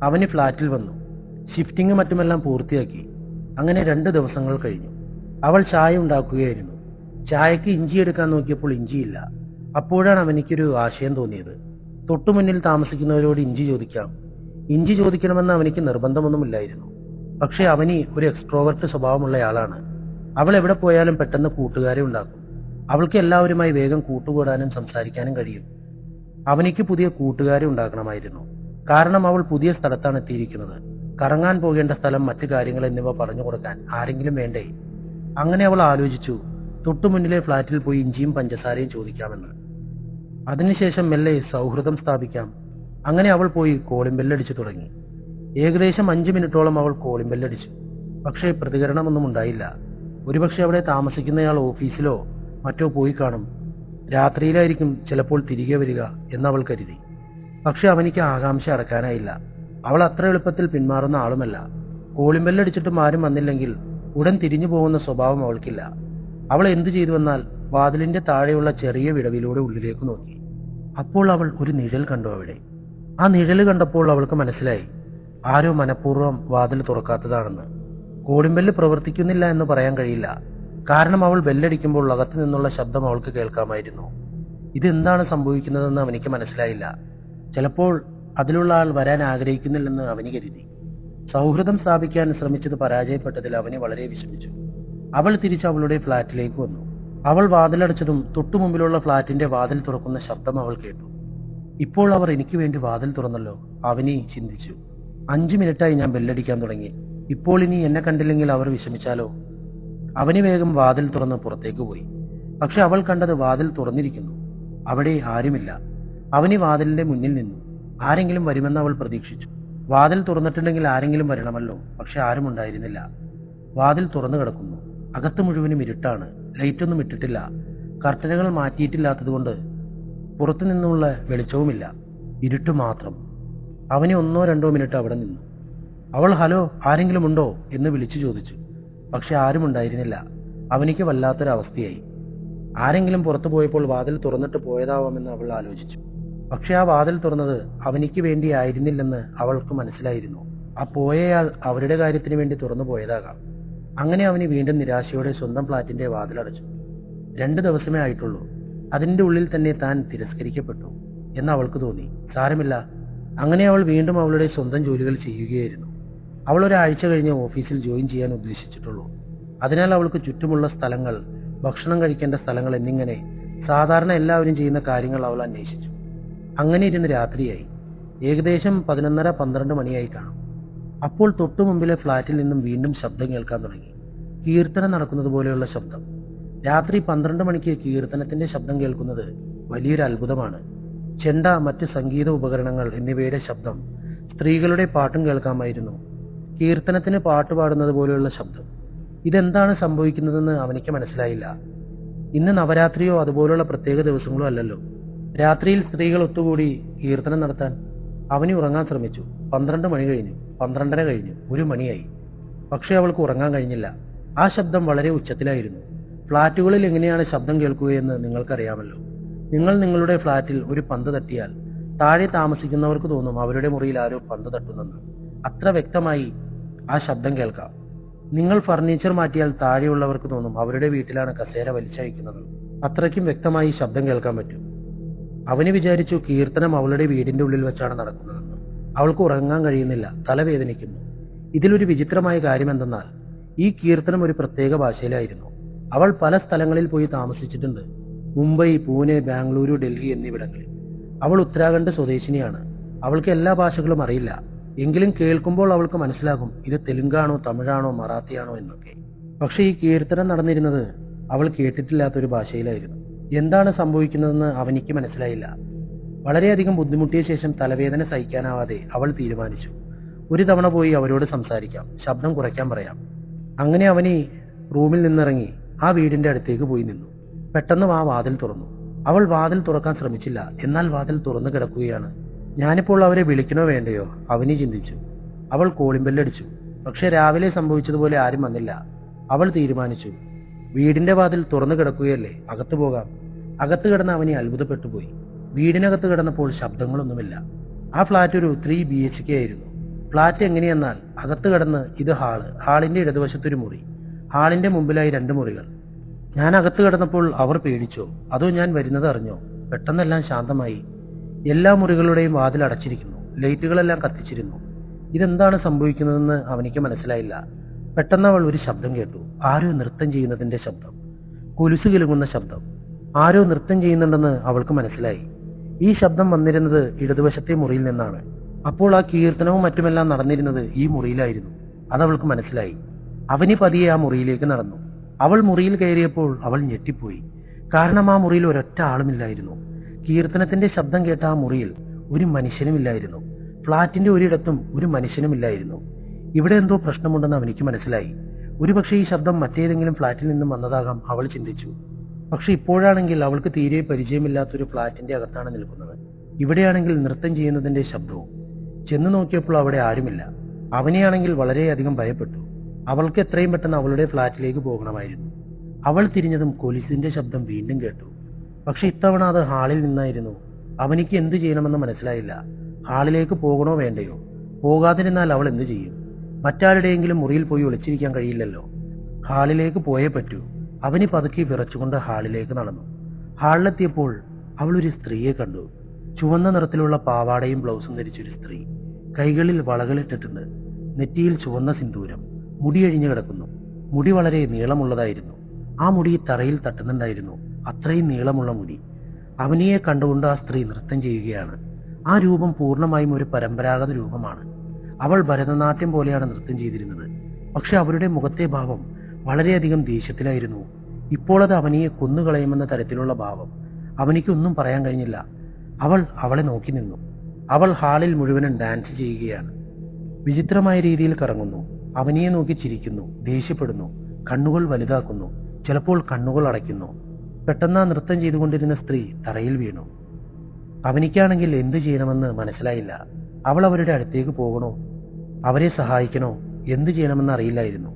അവന് ഫ്ലാറ്റിൽ വന്നു. ഷിഫ്റ്റിംഗ് മറ്റുമെല്ലാം പൂർത്തിയാക്കി. അങ്ങനെ 2 ദിവസങ്ങൾ കഴിഞ്ഞു. അവൾ ചായ ഉണ്ടാക്കുകയായിരുന്നു. ചായക്ക് ഇഞ്ചി എടുക്കാൻ നോക്കിയപ്പോൾ ഇഞ്ചിയില്ല. അപ്പോഴാണ് അവനിക്കൊരു ആശയം തോന്നിയത്. തൊട്ടുമുന്നിൽ താമസിക്കുന്നവരോട് ഇഞ്ചി ചോദിക്കാം. ഇഞ്ചി ചോദിക്കണമെന്ന് അവനിക്ക് നിർബന്ധമൊന്നുമില്ലായിരുന്നു. പക്ഷെ അവനി ഒരു എക്സ്ട്രോവർട്ട് സ്വഭാവമുള്ളയാളാണ്. അവൾ എവിടെ പോയാലും പെട്ടെന്ന് കൂട്ടുകാരെ ഉണ്ടാക്കും. അവൾക്ക് എല്ലാവരുമായി വേഗം കൂട്ടുകൂടാനും സംസാരിക്കാനും കഴിയും. അവനിക്ക് പുതിയ കൂട്ടുകാരെ ഉണ്ടാക്കണമായിരുന്നു. കാരണം അവൾ പുതിയ സ്ഥലത്താണ് എത്തിയിരിക്കുന്നത്. കറങ്ങാൻ പോകേണ്ട സ്ഥലം, മറ്റു കാര്യങ്ങൾ എന്നിവ പറഞ്ഞു കൊടുക്കാൻ ആരെങ്കിലും വേണ്ടേ? അങ്ങനെ അവൾ ആലോചിച്ചു, തൊട്ടുമുന്നിലെ ഫ്ലാറ്റിൽ പോയി ഇഞ്ചിയും പഞ്ചസാരയും ചോദിക്കാമെന്ന്. അതിനുശേഷം മെല്ലെ സൗഹൃദം സ്ഥാപിക്കാം. അങ്ങനെ അവൾ പോയി കോളിംഗ് ബെല്ലടിച്ചു തുടങ്ങി. ഏകദേശം 5 മിനിറ്റോളം അവൾ കോളിംഗ് ബെല്ലടിച്ചു. പക്ഷേ പ്രതികരണമൊന്നും ഉണ്ടായില്ല. ഒരുപക്ഷെ അവിടെ താമസിക്കുന്നയാൾ ഓഫീസിലോ മറ്റോ പോയി കാണും. രാത്രിയിലായിരിക്കും ചിലപ്പോൾ തിരികെ വരിക എന്നവൾ കരുതി. പക്ഷെ അവനിക്ക് ആകാംക്ഷ അടക്കാനായില്ല. അവൾ അത്ര എളുപ്പത്തിൽ പിന്മാറുന്ന ആളുമല്ല. കോളിംഗ് ബെല്ലടിച്ചിട്ടും ആരും വന്നില്ലെങ്കിൽ ഉടൻ തിരിഞ്ഞു പോകുന്ന സ്വഭാവം അവൾക്കില്ല. അവൾ എന്തു ചെയ്തുവെന്നാൽ വാതിലിന്റെ താഴെയുള്ള ചെറിയ വിടവിലൂടെ ഉള്ളിലേക്ക് നോക്കി. അപ്പോൾ അവൾ ഒരു നിഴൽ കണ്ടു അവിടെ. ആ നിഴൽ കണ്ടപ്പോൾ അവൾക്ക് മനസ്സിലായി ആരോ മനഃപൂർവ്വം വാതിൽ തുറക്കാത്തതാണെന്ന്. കോളിംഗ് ബെല്ല് പ്രവർത്തിക്കുന്നില്ല എന്ന് പറയാൻ കഴിയില്ല. കാരണം അവൾ ബെല്ലടിക്കുമ്പോൾ അകത്തു നിന്നുള്ള ശബ്ദം അവൾക്ക് കേൾക്കാമായിരുന്നു. ഇതെന്താണ് സംഭവിക്കുന്നതെന്ന് അവനിക്ക് മനസ്സിലായില്ല. ചിലപ്പോൾ അതിലുള്ള ആൾ വരാൻ ആഗ്രഹിക്കുന്നില്ലെന്ന് അവനി കരുതി. സൗഹൃദം സ്ഥാപിക്കാൻ ശ്രമിച്ചത് പരാജയപ്പെട്ടതിൽ അവനെ വളരെ വിഷമിച്ചു. അവൾ തിരിച്ച് അവളുടെ ഫ്ലാറ്റിലേക്ക് വന്നു. അവൾ വാതിലടച്ചതും തൊട്ടുമുമ്പിലുള്ള ഫ്ലാറ്റിന്റെ വാതിൽ തുറക്കുന്ന ശബ്ദം അവൾ കേട്ടു. ഇപ്പോൾ അവർ എനിക്ക് വേണ്ടി വാതിൽ തുറന്നല്ലോ, അവനി ചിന്തിച്ചു. 5 മിനിറ്റായി ഞാൻ ബെല്ലടിക്കാൻ തുടങ്ങി. ഇപ്പോൾ ഇനി എന്നെ കണ്ടില്ലെങ്കിൽ അവർ വിഷമിച്ചാലോ? അവന് വേഗം വാതിൽ തുറന്ന് പുറത്തേക്ക് പോയി. പക്ഷെ അവൾ കണ്ടത് വാതിൽ തുറന്നിരിക്കുന്നു. അവിടെ ആരുമില്ല. അവനി വാതിലിന്റെ മുന്നിൽ നിന്നു. ആരെങ്കിലും വരുമെന്ന് അവൾ പ്രതീക്ഷിച്ചു. വാതിൽ തുറന്നിട്ടുണ്ടെങ്കിൽ ആരെങ്കിലും വരണമല്ലോ. പക്ഷെ ആരും ഉണ്ടായിരുന്നില്ല. വാതിൽ തുറന്നു കിടക്കുന്നു. അകത്ത് മുഴുവനും ഇരുട്ടാണ്. ലൈറ്റൊന്നും ഇട്ടിട്ടില്ല. കർട്ടനുകൾ മാറ്റിയിട്ടില്ലാത്തതുകൊണ്ട് പുറത്തു നിന്നുള്ള വെളിച്ചവുമില്ല. ഇരുട്ട് മാത്രം. അവന് 1-2 മിനിറ്റ് അവിടെ നിന്നു. അവൾ ഹലോ, ആരെങ്കിലും ഉണ്ടോ എന്ന് വിളിച്ചു ചോദിച്ചു. പക്ഷെ ആരും ഉണ്ടായിരുന്നില്ല. അവനിക്ക് വല്ലാത്തൊരവസ്ഥയായി. ആരെങ്കിലും പുറത്തു പോയപ്പോൾ വാതിൽ തുറന്നിട്ട് പോയതാവാമെന്ന് അവൾ ആലോചിച്ചു. പക്ഷെ ആ വാതിൽ തുറന്നത് അവനിക്ക് വേണ്ടിയായിരുന്നില്ലെന്ന് അവൾക്ക് മനസ്സിലായിരുന്നു. ആ പോയയാൾ അവരുടെ കാര്യത്തിന് വേണ്ടി തുറന്നു പോയതാകാം. അങ്ങനെ അവന് വീണ്ടും നിരാശയോടെ സ്വന്തം ഫ്ലാറ്റിന്റെ വാതിലടച്ചു. 2 ദിവസമേ ആയിട്ടുള്ളൂ. അതിന്റെ ഉള്ളിൽ തന്നെ താൻ തിരസ്കരിക്കപ്പെട്ടു എന്ന് അവൾക്ക് തോന്നി. സാരമില്ല. അങ്ങനെ അവൾ വീണ്ടും അവളുടെ സ്വന്തം ജോലികൾ ചെയ്യുകയായിരുന്നു. അവൾ ഒരാഴ്ച കഴിഞ്ഞ് ഓഫീസിൽ ജോയിൻ ചെയ്യാൻ ഉദ്ദേശിച്ചിട്ടുള്ളൂ. അതിനാൽ അവൾക്ക് ചുറ്റുമുള്ള സ്ഥലങ്ങൾ, ഭക്ഷണം കഴിക്കേണ്ട സ്ഥലങ്ങൾ എന്നിങ്ങനെ സാധാരണ എല്ലാവരും ചെയ്യുന്ന കാര്യങ്ങൾ അവൾ അന്വേഷിച്ചു. അങ്ങനെ ഇരുന്ന് രാത്രിയായി. ഏകദേശം 11:30-12 മണിയായി കാണും. അപ്പോൾ തൊട്ടു മുമ്പിലെ ഫ്ലാറ്റിൽ നിന്നും വീണ്ടും ശബ്ദം കേൾക്കാൻ തുടങ്ങി. കീർത്തനം നടക്കുന്നത് പോലെയുള്ള ശബ്ദം. രാത്രി 12 മണിക്ക് കീർത്തനത്തിന്റെ ശബ്ദം കേൾക്കുന്നത് വലിയൊരു അത്ഭുതമാണ്. ചെണ്ട, മറ്റ് സംഗീത ഉപകരണങ്ങൾ എന്നിവയുടെ ശബ്ദം, സ്ത്രീകളുടെ പാട്ടും കേൾക്കാമായിരുന്നു. കീർത്തനത്തിന് പാട്ട് പാടുന്നത് പോലെയുള്ള ശബ്ദം. ഇതെന്താണ് സംഭവിക്കുന്നതെന്ന് അവനിക്ക് മനസ്സിലായില്ല. ഇന്ന് നവരാത്രിയോ അതുപോലുള്ള പ്രത്യേക ദിവസങ്ങളോ അല്ലല്ലോ. രാത്രിയിൽ സ്ത്രീകൾ ഒത്തുകൂടി കീർത്തനം നടത്താൻ. അവന് ഉറങ്ങാൻ ശ്രമിച്ചു. 12 മണി കഴിഞ്ഞു, 12:30 കഴിഞ്ഞു, 1 മണിയായി. പക്ഷെ അവൾക്ക് ഉറങ്ങാൻ കഴിഞ്ഞില്ല. ആ ശബ്ദം വളരെ ഉച്ചത്തിലായിരുന്നു. ഫ്ളാറ്റുകളിൽ എങ്ങനെയാണ് ശബ്ദം കേൾക്കുകയെന്ന് നിങ്ങൾക്കറിയാമല്ലോ. നിങ്ങൾ നിങ്ങളുടെ ഫ്ളാറ്റിൽ ഒരു പന്ത് തട്ടിയാൽ താഴെ താമസിക്കുന്നവർക്ക് തോന്നും അവരുടെ മുറിയിൽ ആരോ പന്ത് തട്ടുന്നെന്ന്. അത്ര വ്യക്തമായി ആ ശബ്ദം കേൾക്കാം. നിങ്ങൾ ഫർണിച്ചർ മാറ്റിയാൽ താഴെയുള്ളവർക്ക് തോന്നും അവരുടെ വീട്ടിലാണ് കസേര വലിച്ചഴിക്കുന്നത്. അത്രയ്ക്കും വ്യക്തമായി ശബ്ദം കേൾക്കാൻ പറ്റും. അവന് വിചാരിച്ചു കീർത്തനം അവളുടെ വീടിന്റെ ഉള്ളിൽ വെച്ചാണ് നടക്കുന്നതെന്ന്. അവൾക്ക് ഉറങ്ങാൻ കഴിയുന്നില്ല. തലവേദനിക്കുന്നു. ഇതിലൊരു വിചിത്രമായ കാര്യം എന്തെന്നാൽ ഈ കീർത്തനം ഒരു പ്രത്യേക ഭാഷയിലായിരുന്നു. അവൾ പല സ്ഥലങ്ങളിൽ പോയി താമസിച്ചിട്ടുണ്ട്. മുംബൈ, പൂനെ, ബാംഗ്ലൂരു, ഡൽഹി എന്നിവിടങ്ങളിൽ. അവൾ ഉത്തരാഖണ്ഡ് സ്വദേശിനിയാണ്. അവൾക്ക് എല്ലാ ഭാഷകളും അറിയില്ല. എങ്കിലും കേൾക്കുമ്പോൾ അവൾക്ക് മനസ്സിലാകും ഇത് തെലുങ്കാണോ, തമിഴാണോ, മറാത്തിയാണോ എന്നൊക്കെ. പക്ഷെ ഈ കീർത്തനം നടന്നിരുന്നത് അവൾ കേട്ടിട്ടില്ലാത്തൊരു ഭാഷയിലായിരുന്നു. എന്താണ് സംഭവിക്കുന്നതെന്ന് അവനിക്ക് മനസ്സിലായില്ല. വളരെയധികം ബുദ്ധിമുട്ടിയ ശേഷം തലവേദന സഹിക്കാനാവാതെ അവൾ തീരുമാനിച്ചു, ഒരു തവണ പോയി അവരോട് സംസാരിക്കാം, ശബ്ദം കുറയ്ക്കാൻ പറയാം. അങ്ങനെ അവന് റൂമിൽ നിന്നിറങ്ങി ആ വീടിന്റെ അടുത്തേക്ക് പോയി നിന്നു. പെട്ടെന്ന് ആ വാതിൽ തുറന്നു. അവൾ വാതിൽ തുറക്കാൻ ശ്രമിച്ചില്ല. എന്നാൽ വാതിൽ തുറന്നു കിടക്കുകയാണ്. ഞാനിപ്പോൾ അവരെ വിളിക്കണോ വേണ്ടയോ അവനി ചിന്തിച്ചു. അവൾ കോളിംഗ് ബെല്ലടിച്ചു. പക്ഷെ രാവിലെ സംഭവിച്ചതുപോലെ ആരും വന്നില്ല. അവൾ തീരുമാനിച്ചു, വീടിന്റെ വാതിൽ തുറന്നു കിടക്കുകയല്ലേ, അകത്തു പോകാം. അകത്ത് കിടന്ന് അവനെ അത്ഭുതപ്പെട്ടുപോയി. വീടിനകത്ത് കിടന്നപ്പോൾ ശബ്ദങ്ങളൊന്നുമില്ല. ആ ഫ്ലാറ്റ് ഒരു 3 BHK ആയിരുന്നു. ഫ്ലാറ്റ് എങ്ങനെയെന്നാൽ അകത്ത് കിടന്ന് ഇത് ഹാളിന്റെ ഇടതുവശത്തൊരു മുറി, ഹാളിന്റെ മുമ്പിലായി 2 മുറികൾ. ഞാൻ അകത്ത് കിടന്നപ്പോൾ അവർ പേടിച്ചോ അതോ ഞാൻ വരുന്നത് അറിഞ്ഞോ? പെട്ടെന്നെല്ലാം ശാന്തമായി. എല്ലാ മുറികളുടെയും വാതിൽ അടച്ചിരിക്കുന്നു. ലൈറ്റുകളെല്ലാം കത്തിച്ചിരുന്നു. ഇതെന്താണ് സംഭവിക്കുന്നതെന്ന് അവനിക്ക് മനസ്സിലായില്ല. പെട്ടെന്ന് അവൾ ഒരു ശബ്ദം കേട്ടു. ആരോ നൃത്തം ചെയ്യുന്നതിന്റെ ശബ്ദം, കുലുസു കിലുങ്ങുന്ന ശബ്ദം. ആരോ നൃത്തം ചെയ്യുന്നുണ്ടെന്ന് അവൾക്ക് മനസ്സിലായി. ഈ ശബ്ദം വന്നിരുന്നത് ഇടതുവശത്തെ മുറിയിൽ നിന്നാണ്. അപ്പോൾ ആ കീർത്തനവും മറ്റുമെല്ലാം നടന്നിരുന്നത് ഈ മുറിയിലായിരുന്നു. അതവൾക്ക് മനസ്സിലായി. അവനി പതിയെ ആ മുറിയിലേക്ക് നടന്നു. അവൾ മുറിയിൽ കയറിയപ്പോൾ അവൾ ഞെട്ടിപ്പോയി. കാരണം ആ മുറിയിൽ ഒരൊറ്റ ആളുമില്ലായിരുന്നു. കീർത്തനത്തിന്റെ ശബ്ദം കേട്ട ആ മുറിയിൽ ഒരു മനുഷ്യനുമില്ലായിരുന്നു. ഫ്ളാറ്റിന്റെ ഒരിടത്തും ഒരു മനുഷ്യനുമില്ലായിരുന്നു. ഇവിടെ എന്തോ പ്രശ്നമുണ്ടെന്ന് അവനിക്ക് മനസ്സിലായി. ഒരുപക്ഷെ ഈ ശബ്ദം മറ്റേതെങ്കിലും ഫ്ളാറ്റിൽ നിന്നും വന്നതാകാം അവൾ ചിന്തിച്ചു. പക്ഷെ ഇപ്പോഴാണെങ്കിൽ അവൾക്ക് തീരെ പരിചയമില്ലാത്തൊരു ഫ്ളാറ്റിന്റെ അകത്താണ് നിൽക്കുന്നത്. ഇവിടെയാണെങ്കിൽ നൃത്തം ചെയ്യുന്നതിന്റെ ശബ്ദവും. ചെന്ന് നോക്കിയപ്പോൾ അവിടെ ആരുമില്ല. അവനെയാണെങ്കിൽ വളരെയധികം ഭയപ്പെട്ടു. അവൾക്ക് എത്രയും പെട്ടെന്ന് അവളുടെ ഫ്ളാറ്റിലേക്ക് പോകണമായിരുന്നു. അവൾ തിരിഞ്ഞതും കൊലുസിന്റെ ശബ്ദം വീണ്ടും കേട്ടു. പക്ഷെ ഇത്തവണ അത് ഹാളിൽ നിന്നായിരുന്നു. അവനിക്ക് എന്ത് ചെയ്യണമെന്ന് മനസ്സിലായില്ല. ഹാളിലേക്ക് പോകണോ വേണ്ടയോ? പോകാതിരുന്നാൽ അവൾ എന്തു ചെയ്യും? മറ്റാരുടെയെങ്കിലും മുറിയിൽ പോയി ഒളിച്ചിരിക്കാൻ കഴിയില്ലല്ലോ. ഹാളിലേക്ക് പോയേ പറ്റൂ. അവന് പതുക്കെ വിറച്ചുകൊണ്ട് ഹാളിലേക്ക് നടന്നു. ഹാളിലെത്തിയപ്പോൾ അവൾ ഒരു സ്ത്രീയെ കണ്ടു. ചുവന്ന നിറത്തിലുള്ള പാവാടയും ബ്ലൗസും ധരിച്ചൊരു സ്ത്രീ. കൈകളിൽ വളകളിട്ടിട്ടുണ്ട്. നെറ്റിയിൽ ചുവന്ന സിന്ദൂരം. മുടി അഴിഞ്ഞു കിടക്കുന്നു. മുടി വളരെ നീളമുള്ളതായിരുന്നു. ആ മുടി തറയിൽ തട്ടുന്നുണ്ടായിരുന്നു. അത്രയും നീളമുള്ള മുടി. അവനിയെ കണ്ടുകൊണ്ട് ആ സ്ത്രീ നൃത്തം ചെയ്യുകയാണ്. ആ രൂപം പൂർണ്ണമായും ഒരു പരമ്പരാഗത രൂപമാണ്. അവൾ ഭരതനാട്യം പോലെയാണ് നൃത്തം ചെയ്തിരുന്നത്. പക്ഷെ അവരുടെ മുഖത്തെ ഭാവം വളരെയധികം ദേഷ്യത്തിലായിരുന്നു. ഇപ്പോൾ അത് അവനിയെ കൊന്നുകളയുമെന്ന തരത്തിലുള്ള ഭാവം. അവനിക്കൊന്നും പറയാൻ കഴിഞ്ഞില്ല. അവൾ അവളെ നോക്കി നിന്നു. അവൾ ഹാളിൽ മുഴുവനും ഡാൻസ് ചെയ്യുകയാണ്. വിചിത്രമായ രീതിയിൽ കറങ്ങുന്നു. അവനിയെ നോക്കി ചിരിക്കുന്നു, ദേഷ്യപ്പെടുന്നു, കണ്ണുകൾ വലുതാക്കുന്നു, ചിലപ്പോൾ കണ്ണുകൾ അടയ്ക്കുന്നു. പെട്ടെന്ന് ആ നൃത്തം ചെയ്തുകൊണ്ടിരുന്ന സ്ത്രീ തറയിൽ വീണു. അവനിക്കാണെങ്കിൽ എന്തു ചെയ്യണമെന്ന് മനസ്സിലായില്ല. അവൾ അവരുടെ അടുത്തേക്ക് പോകണോ, അവരെ സഹായിക്കണോ, എന്തു ചെയ്യണമെന്ന് അറിയില്ലായിരുന്നു.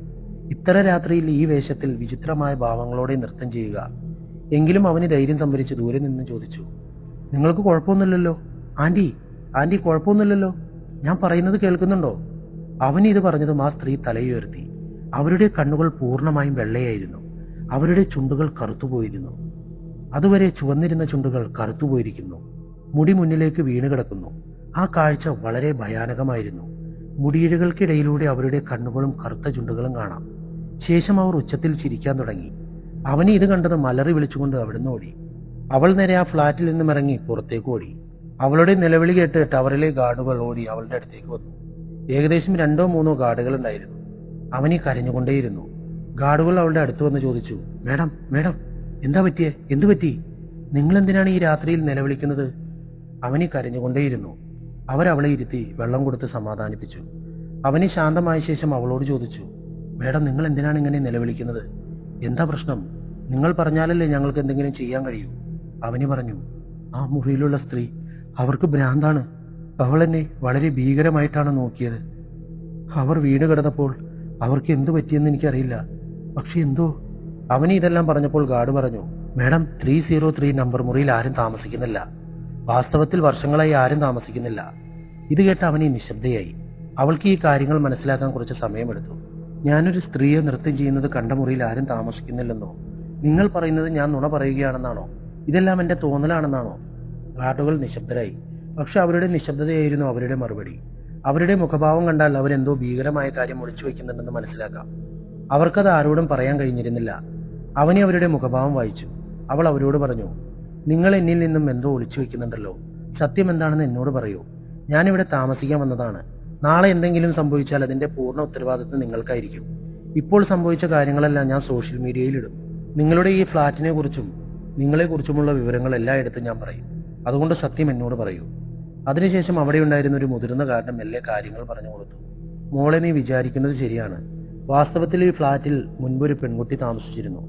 ഇത്ര രാത്രിയിൽ ഈ വേഷത്തിൽ വിചിത്രമായ ഭാവങ്ങളോടെ നൃത്തം ചെയ്യുക. എങ്കിലും അവന് ധൈര്യം സംഭരിച്ച് ദൂരെ നിന്ന് ചോദിച്ചു, നിങ്ങൾക്ക് കുഴപ്പമൊന്നുമില്ലല്ലോ ആന്റി? ആന്റി കുഴപ്പമൊന്നുമില്ലല്ലോ? ഞാൻ പറയുന്നത് കേൾക്കുന്നുണ്ടോ? അവന് ഇത് പറഞ്ഞതും ആ സ്ത്രീ തലയുയർത്തി. അവരുടെ കണ്ണുകൾ പൂർണ്ണമായും വെള്ളയായിരുന്നു. അവരുടെ ചുണ്ടുകൾ കറുത്തുപോയിരുന്നു. അതുവരെ ചുവന്നിരുന്ന ചുണ്ടുകൾ കറുത്തുപോയിരിക്കുന്നു. മുടി മുന്നിലേക്ക് വീണ് കിടക്കുന്നു. ആ കാഴ്ച വളരെ ഭയാനകമായിരുന്നു. മുടിയിഴകൾക്കിടയിലൂടെ അവരുടെ കണ്ണുകളും കറുത്ത ചുണ്ടുകളും കാണാം. ശേഷം അവർ ഉച്ചത്തിൽ ചിരിക്കാൻ തുടങ്ങി. അവന് ഇത് കണ്ടത് മലറി വിളിച്ചുകൊണ്ട് അവിടുന്ന് ഓടി. അവൾ നേരെ ആ ഫ്ളാറ്റിൽ നിന്നും ഇറങ്ങി പുറത്തേക്ക് ഓടി. അവളുടെ നിലവിളി കേട്ട് ടവറിലെ ഗാർഡുകൾ ഓടി അവളുടെ അടുത്തേക്ക് വന്നു. ഏകദേശം 2-3 ഗാർഡുകൾ ഉണ്ടായിരുന്നു. അവനീ കരഞ്ഞുകൊണ്ടേയിരുന്നു. ഗാർഡുകൾ അവളുടെ അടുത്ത് വന്ന് ചോദിച്ചു, മേഡം മേഡം എന്താ പറ്റിയേ? എന്തു പറ്റി? നിങ്ങൾ എന്തിനാണ് ഈ രാത്രിയിൽ നിലവിളിക്കുന്നത്? അവനീ കരഞ്ഞുകൊണ്ടേയിരുന്നു. അവരവളെ ഇരുത്തി വെള്ളം കൊടുത്ത് സമാധാനിപ്പിച്ചു. അവന് ശാന്തമായ ശേഷം അവളോട് ചോദിച്ചു, മേഡം നിങ്ങൾ എന്തിനാണ് ഇങ്ങനെ നിലവിളിക്കുന്നത്? എന്താ പ്രശ്നം? നിങ്ങൾ പറഞ്ഞാലല്ലേ ഞങ്ങൾക്ക് എന്തെങ്കിലും ചെയ്യാൻ കഴിയൂ. അവന് പറഞ്ഞു, ആ മുറിയിലുള്ള സ്ത്രീ, അവർക്ക് ഭ്രാന്താണ്. അവൾ എന്നെ വളരെ ഭീകരമായിട്ടാണ് നോക്കിയത്. അവർ വീട് കിടന്നപ്പോൾ അവർക്ക് എന്തു പറ്റിയെന്ന് എനിക്കറിയില്ല. പക്ഷെ എന്തോ. അവന് ഇതെല്ലാം പറഞ്ഞപ്പോൾ ഗാർഡ് പറഞ്ഞു, മേഡം 303 നമ്പർ മുറിയിൽ ആരും താമസിക്കുന്നില്ല. വാസ്തവത്തിൽ വർഷങ്ങളായി ആരും താമസിക്കുന്നില്ല. ഇത് കേട്ട് അവന് നിശബ്ദയായി. അവൾക്ക് ഈ കാര്യങ്ങൾ മനസ്സിലാക്കാൻ കുറച്ച് സമയമെടുത്തു. ഞാനൊരു സ്ത്രീയെ നൃത്തം ചെയ്യുന്നത് കണ്ട മുറിയിൽ ആരും താമസിക്കുന്നില്ലെന്നോ? നിങ്ങൾ പറയുന്നത് ഞാൻ നുണ പറയുകയാണെന്നാണോ? ഇതെല്ലാം എന്റെ തോന്നലാണെന്നാണോ? ഗാർഡുകൾ നിശബ്ദരായി. പക്ഷെ അവരുടെ നിശബ്ദതയായിരുന്നു അവരുടെ മറുപടി. അവരുടെ മുഖഭാവം കണ്ടാൽ അവരെന്തോ ഭീകരമായ കാര്യം ഒളിച്ചു വയ്ക്കുന്നുണ്ടെന്ന് മനസ്സിലാക്കാം. അവർക്കത് ആരോടും പറയാൻ കഴിഞ്ഞിരുന്നില്ല. അവനെ അവരുടെ മുഖഭാവം വായിച്ചു. അവൾ അവരോട് പറഞ്ഞു, നിങ്ങൾ എന്നിൽ നിന്നും എന്തോ ഒളിച്ചു വയ്ക്കുന്നുണ്ടല്ലോ. സത്യം എന്താണെന്ന് എന്നോട് പറയൂ. ഞാനിവിടെ താമസിക്കാൻ വന്നതാണ്. നാളെ എന്തെങ്കിലും സംഭവിച്ചാൽ അതിന്റെ പൂർണ്ണ ഉത്തരവാദിത്വം നിങ്ങൾക്കായിരിക്കും. ഇപ്പോൾ സംഭവിച്ച കാര്യങ്ങളെല്ലാം ഞാൻ സോഷ്യൽ മീഡിയയിൽ ഇടും. നിങ്ങളുടെ ഈ ഫ്ളാറ്റിനെ കുറിച്ചും നിങ്ങളെക്കുറിച്ചുമുള്ള വിവരങ്ങൾ എല്ലായിടത്തും ഞാൻ പറയും. അതുകൊണ്ട് സത്യം എന്നോട് പറയൂ. അതിനുശേഷം അവിടെ ഉണ്ടായിരുന്ന ഒരു മുതിർന്ന ഗാർഡൻ മെല്ലെ കാര്യങ്ങൾ പറഞ്ഞു കൊടുത്തു. മോളെ, നീ വിചാരിക്കുന്നത് ശരിയാണ്. വാസ്തവത്തിൽ ഈ ഫ്ളാറ്റിൽ മുൻപൊരു പെൺകുട്ടി താമസിച്ചിരുന്നു.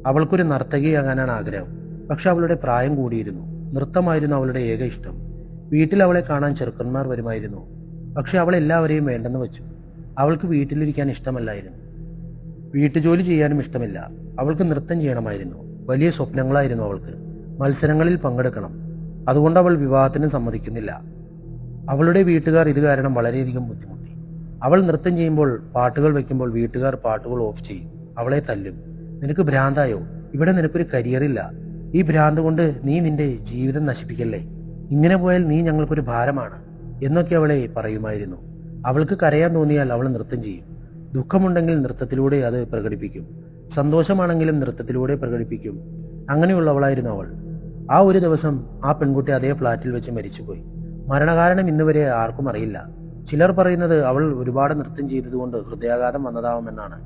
അവൾക്കൊരു നർത്തകിയാകാനാണ് ആഗ്രഹം. പക്ഷെ അവളുടെ പ്രായം കൂടിയിരുന്നു. നൃത്തമായിരുന്നു അവളുടെ ഏക ഇഷ്ടം. വീട്ടിൽ അവളെ കാണാൻ ചെറുക്കന്മാർ വരുമായിരുന്നു. പക്ഷെ അവൾ എല്ലാവരെയും വേണ്ടെന്ന് വെച്ചു. അവൾക്ക് വീട്ടിലിരിക്കാൻ ഇഷ്ടമല്ലായിരുന്നു. വീട്ടുജോലി ചെയ്യാനും ഇഷ്ടമില്ല. അവൾക്ക് നൃത്തം ചെയ്യണമായിരുന്നു. വലിയ സ്വപ്നങ്ങളായിരുന്നു അവൾക്ക്. മത്സരങ്ങളിൽ പങ്കെടുക്കണം. അതുകൊണ്ട് അവൾ വിവാഹത്തിന് സമ്മതിക്കുന്നില്ല. അവളുടെ വീട്ടുകാർ ഇത് കാരണം വളരെയധികം ബുദ്ധിമുട്ടി. അവൾ നൃത്തം ചെയ്യുമ്പോൾ പാട്ടുകൾ വെക്കുമ്പോൾ വീട്ടുകാർ പാട്ടുകൾ ഓഫ് ചെയ്യും. അവളെ തല്ലും. നിനക്ക് ഭ്രാന്തായോ? ഇവിടെ നിനക്കൊരു കരിയറില്ല. ഈ ഭ്രാന്ത് കൊണ്ട് നീ നിന്റെ ജീവിതം നശിപ്പിക്കല്ലേ. ഇങ്ങനെ പോയാൽ നീ ഞങ്ങൾക്കൊരു ഭാരമാണ് എന്നൊക്കെ അവളെ പറയുമായിരുന്നു. അവൾക്ക് കരയാൻ തോന്നിയാൽ അവൾ നൃത്തം ചെയ്യും. ദുഃഖമുണ്ടെങ്കിൽ നൃത്തത്തിലൂടെ അത് പ്രകടിപ്പിക്കും. സന്തോഷമാണെങ്കിലും നൃത്തത്തിലൂടെ പ്രകടിപ്പിക്കും. അങ്ങനെയുള്ളവളായിരുന്നു അവൾ. ആ ഒരു ദിവസം ആ പെൺകുട്ടി അതേ ഫ്ളാറ്റിൽ വെച്ച് മരിച്ചുപോയി. മരണകാരണം ഇന്നുവരെ ആർക്കും അറിയില്ല. ചിലർ പറയുന്നത് അവൾ ഒരുപാട് നൃത്തം ചെയ്തതുകൊണ്ട് ഹൃദയാഘാതം വന്നതാവാമെന്നാണ്.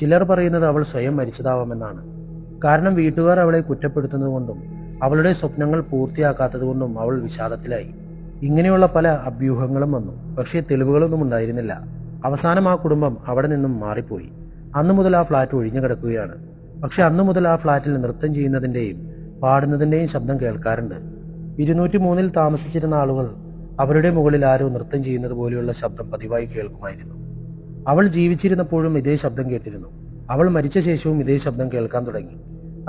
ചിലർ പറയുന്നത് അവൾ സ്വയം മരിച്ചതാവാമെന്നാണ്. കാരണം വീട്ടുകാർ അവളെ കുറ്റപ്പെടുത്തുന്നതുകൊണ്ടും അവളുടെ സ്വപ്നങ്ങൾ പൂർത്തിയാക്കാത്തതുകൊണ്ടും അവൾ വിഷാദത്തിലായി. ഇങ്ങനെയുള്ള പല അഭ്യൂഹങ്ങളും വന്നു. പക്ഷേ തെളിവുകളൊന്നും ഉണ്ടായിരുന്നില്ല. അവസാനം ആ കുടുംബം അവിടെ നിന്നും മാറിപ്പോയി. അന്നു മുതൽ ആ ഫ്ളാറ്റ് ഒഴിഞ്ഞു കിടക്കുകയാണ്. പക്ഷെ അന്നു മുതൽ ആ ഫ്ളാറ്റിൽ നൃത്തം ചെയ്യുന്നതിന്റെയും പാടുന്നതിന്റെയും ശബ്ദം കേൾക്കാറുണ്ട്. 203-ൽ താമസിച്ചിരുന്ന ആളുകൾ അവരുടെ മുകളിൽ ആരോ നൃത്തം ചെയ്യുന്നത് പോലെയുള്ള ശബ്ദം പതിവായി കേൾക്കുമായിരുന്നു. അവൾ ജീവിച്ചിരുന്നപ്പോഴും ഇതേ ശബ്ദം കേട്ടിരുന്നു. അവൾ മരിച്ച ശേഷവും ഇതേ ശബ്ദം കേൾക്കാൻ തുടങ്ങി.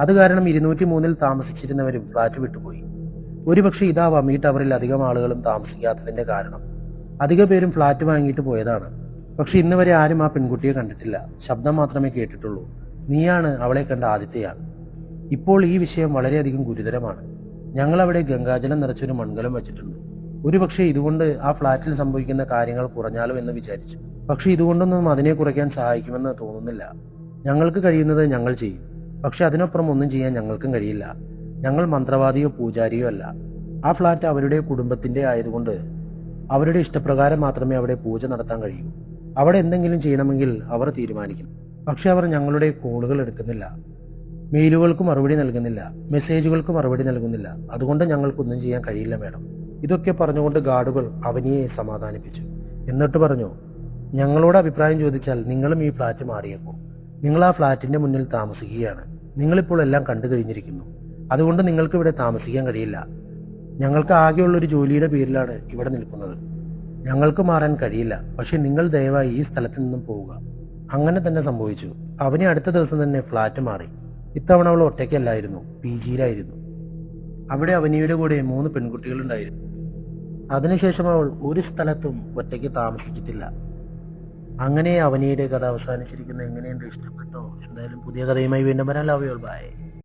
അത് കാരണം 203-ൽ താമസിച്ചിരുന്നവരും ഫ്ളാറ്റ് വിട്ടുപോയി. ഒരുപക്ഷെ ഇതാവാം ഈ ടവറിൽ അധികം ആളുകളും താമസിക്കാത്തതിന്റെ കാരണം. അധിക പേരും ഫ്ളാറ്റ് വാങ്ങിയിട്ട് പോയതാണ്. പക്ഷെ ഇന്ന് വരെ ആരും ആ പെൺകുട്ടിയെ കണ്ടിട്ടില്ല. ശബ്ദം മാത്രമേ കേട്ടിട്ടുള്ളൂ. നീയാണ് അവളെ കണ്ട ആദ്യത്തെയാൾ. ഇപ്പോൾ ഈ വിഷയം വളരെയധികം ഗുരുതരമാണ്. ഞങ്ങൾ അവിടെ ഗംഗാജലം നിറച്ചൊരു മൺകലം വെച്ചിട്ടുണ്ട്. ഒരുപക്ഷെ ഇതുകൊണ്ട് ആ ഫ്ളാറ്റിൽ സംഭവിക്കുന്ന കാര്യങ്ങൾ കുറഞ്ഞാലോ എന്ന് വിചാരിച്ചു. പക്ഷെ ഇതുകൊണ്ടൊന്നും അതിനെ കുറയ്ക്കാൻ സഹായിക്കുമെന്ന് തോന്നുന്നില്ല. ഞങ്ങൾക്ക് കഴിയുന്നത് ഞങ്ങൾ ചെയ്യും. പക്ഷെ അതിനപ്പുറം ഒന്നും ചെയ്യാൻ ഞങ്ങൾക്കും കഴിയില്ല. ഞങ്ങൾ മന്ത്രവാദിയോ പൂജാരിയോ അല്ല. ആ ഫ്ളാറ്റ് അവരുടെ കുടുംബത്തിന്റെ ആയതുകൊണ്ട് അവരുടെ ഇഷ്ടപ്രകാരം മാത്രമേ അവിടെ പൂജ നടത്താൻ കഴിയൂ. അവിടെ എന്തെങ്കിലും ചെയ്യണമെങ്കിൽ അവർ തീരുമാനിക്കും. പക്ഷെ അവർ ഞങ്ങളുടെ കോളുകൾ എടുക്കുന്നില്ല. മെയിലുകൾക്ക് മറുപടി നൽകുന്നില്ല. മെസ്സേജുകൾക്ക് മറുപടി നൽകുന്നില്ല. അതുകൊണ്ട് ഞങ്ങൾക്കൊന്നും ചെയ്യാൻ കഴിയില്ല മേഡം. ഇതൊക്കെ പറഞ്ഞുകൊണ്ട് ഗാർഡുകൾ അവനിയെ സമാധാനിപ്പിച്ചു. എന്നിട്ട് പറഞ്ഞു, ഞങ്ങളോട് അഭിപ്രായം ചോദിച്ചാൽ നിങ്ങളും ഈ ഫ്ളാറ്റ് മാറിയേക്കും. നിങ്ങൾ ആ ഫ്ളാറ്റിന്റെ മുന്നിൽ താമസിക്കുകയാണ്. നിങ്ങളിപ്പോൾ എല്ലാം കണ്ടു കഴിഞ്ഞിരിക്കുന്നു. അതുകൊണ്ട് നിങ്ങൾക്ക് ഇവിടെ താമസിക്കാൻ കഴിയില്ല. ഞങ്ങൾക്ക് ആകെയുള്ളൊരു ജോലിയുടെ പേരിലാണ് ഇവിടെ നിൽക്കുന്നത്. ഞങ്ങൾക്ക് മാറാൻ കഴിയില്ല. പക്ഷെ നിങ്ങൾ ദയവായി ഈ സ്ഥലത്ത് നിന്നും പോവുക. അങ്ങനെ തന്നെ സംഭവിച്ചു. അവനി അടുത്ത ദിവസം തന്നെ ഫ്ലാറ്റ് മാറി. ഇത്തവണ അവൾ ഒറ്റയ്ക്കല്ലായിരുന്നു, PG-യിലായിരുന്നു. അവിടെ അവനിയുടെ കൂടെ 3 പെൺകുട്ടികളുണ്ടായിരുന്നു. അതിനുശേഷം അവൾ ഒരു സ്ഥലത്തും ഒറ്റയ്ക്ക് താമസിച്ചിട്ടില്ല. അങ്ങനെ അവനിയുടെ കഥ അവസാനിച്ചിരിക്കുന്നത് എങ്ങനെയുണ്ട്? ഇഷ്ടപ്പെട്ടോ? എന്തായാലും പുതിയ കഥയുമായി വീണ്ടും വരാം. Love you all. ബൈ.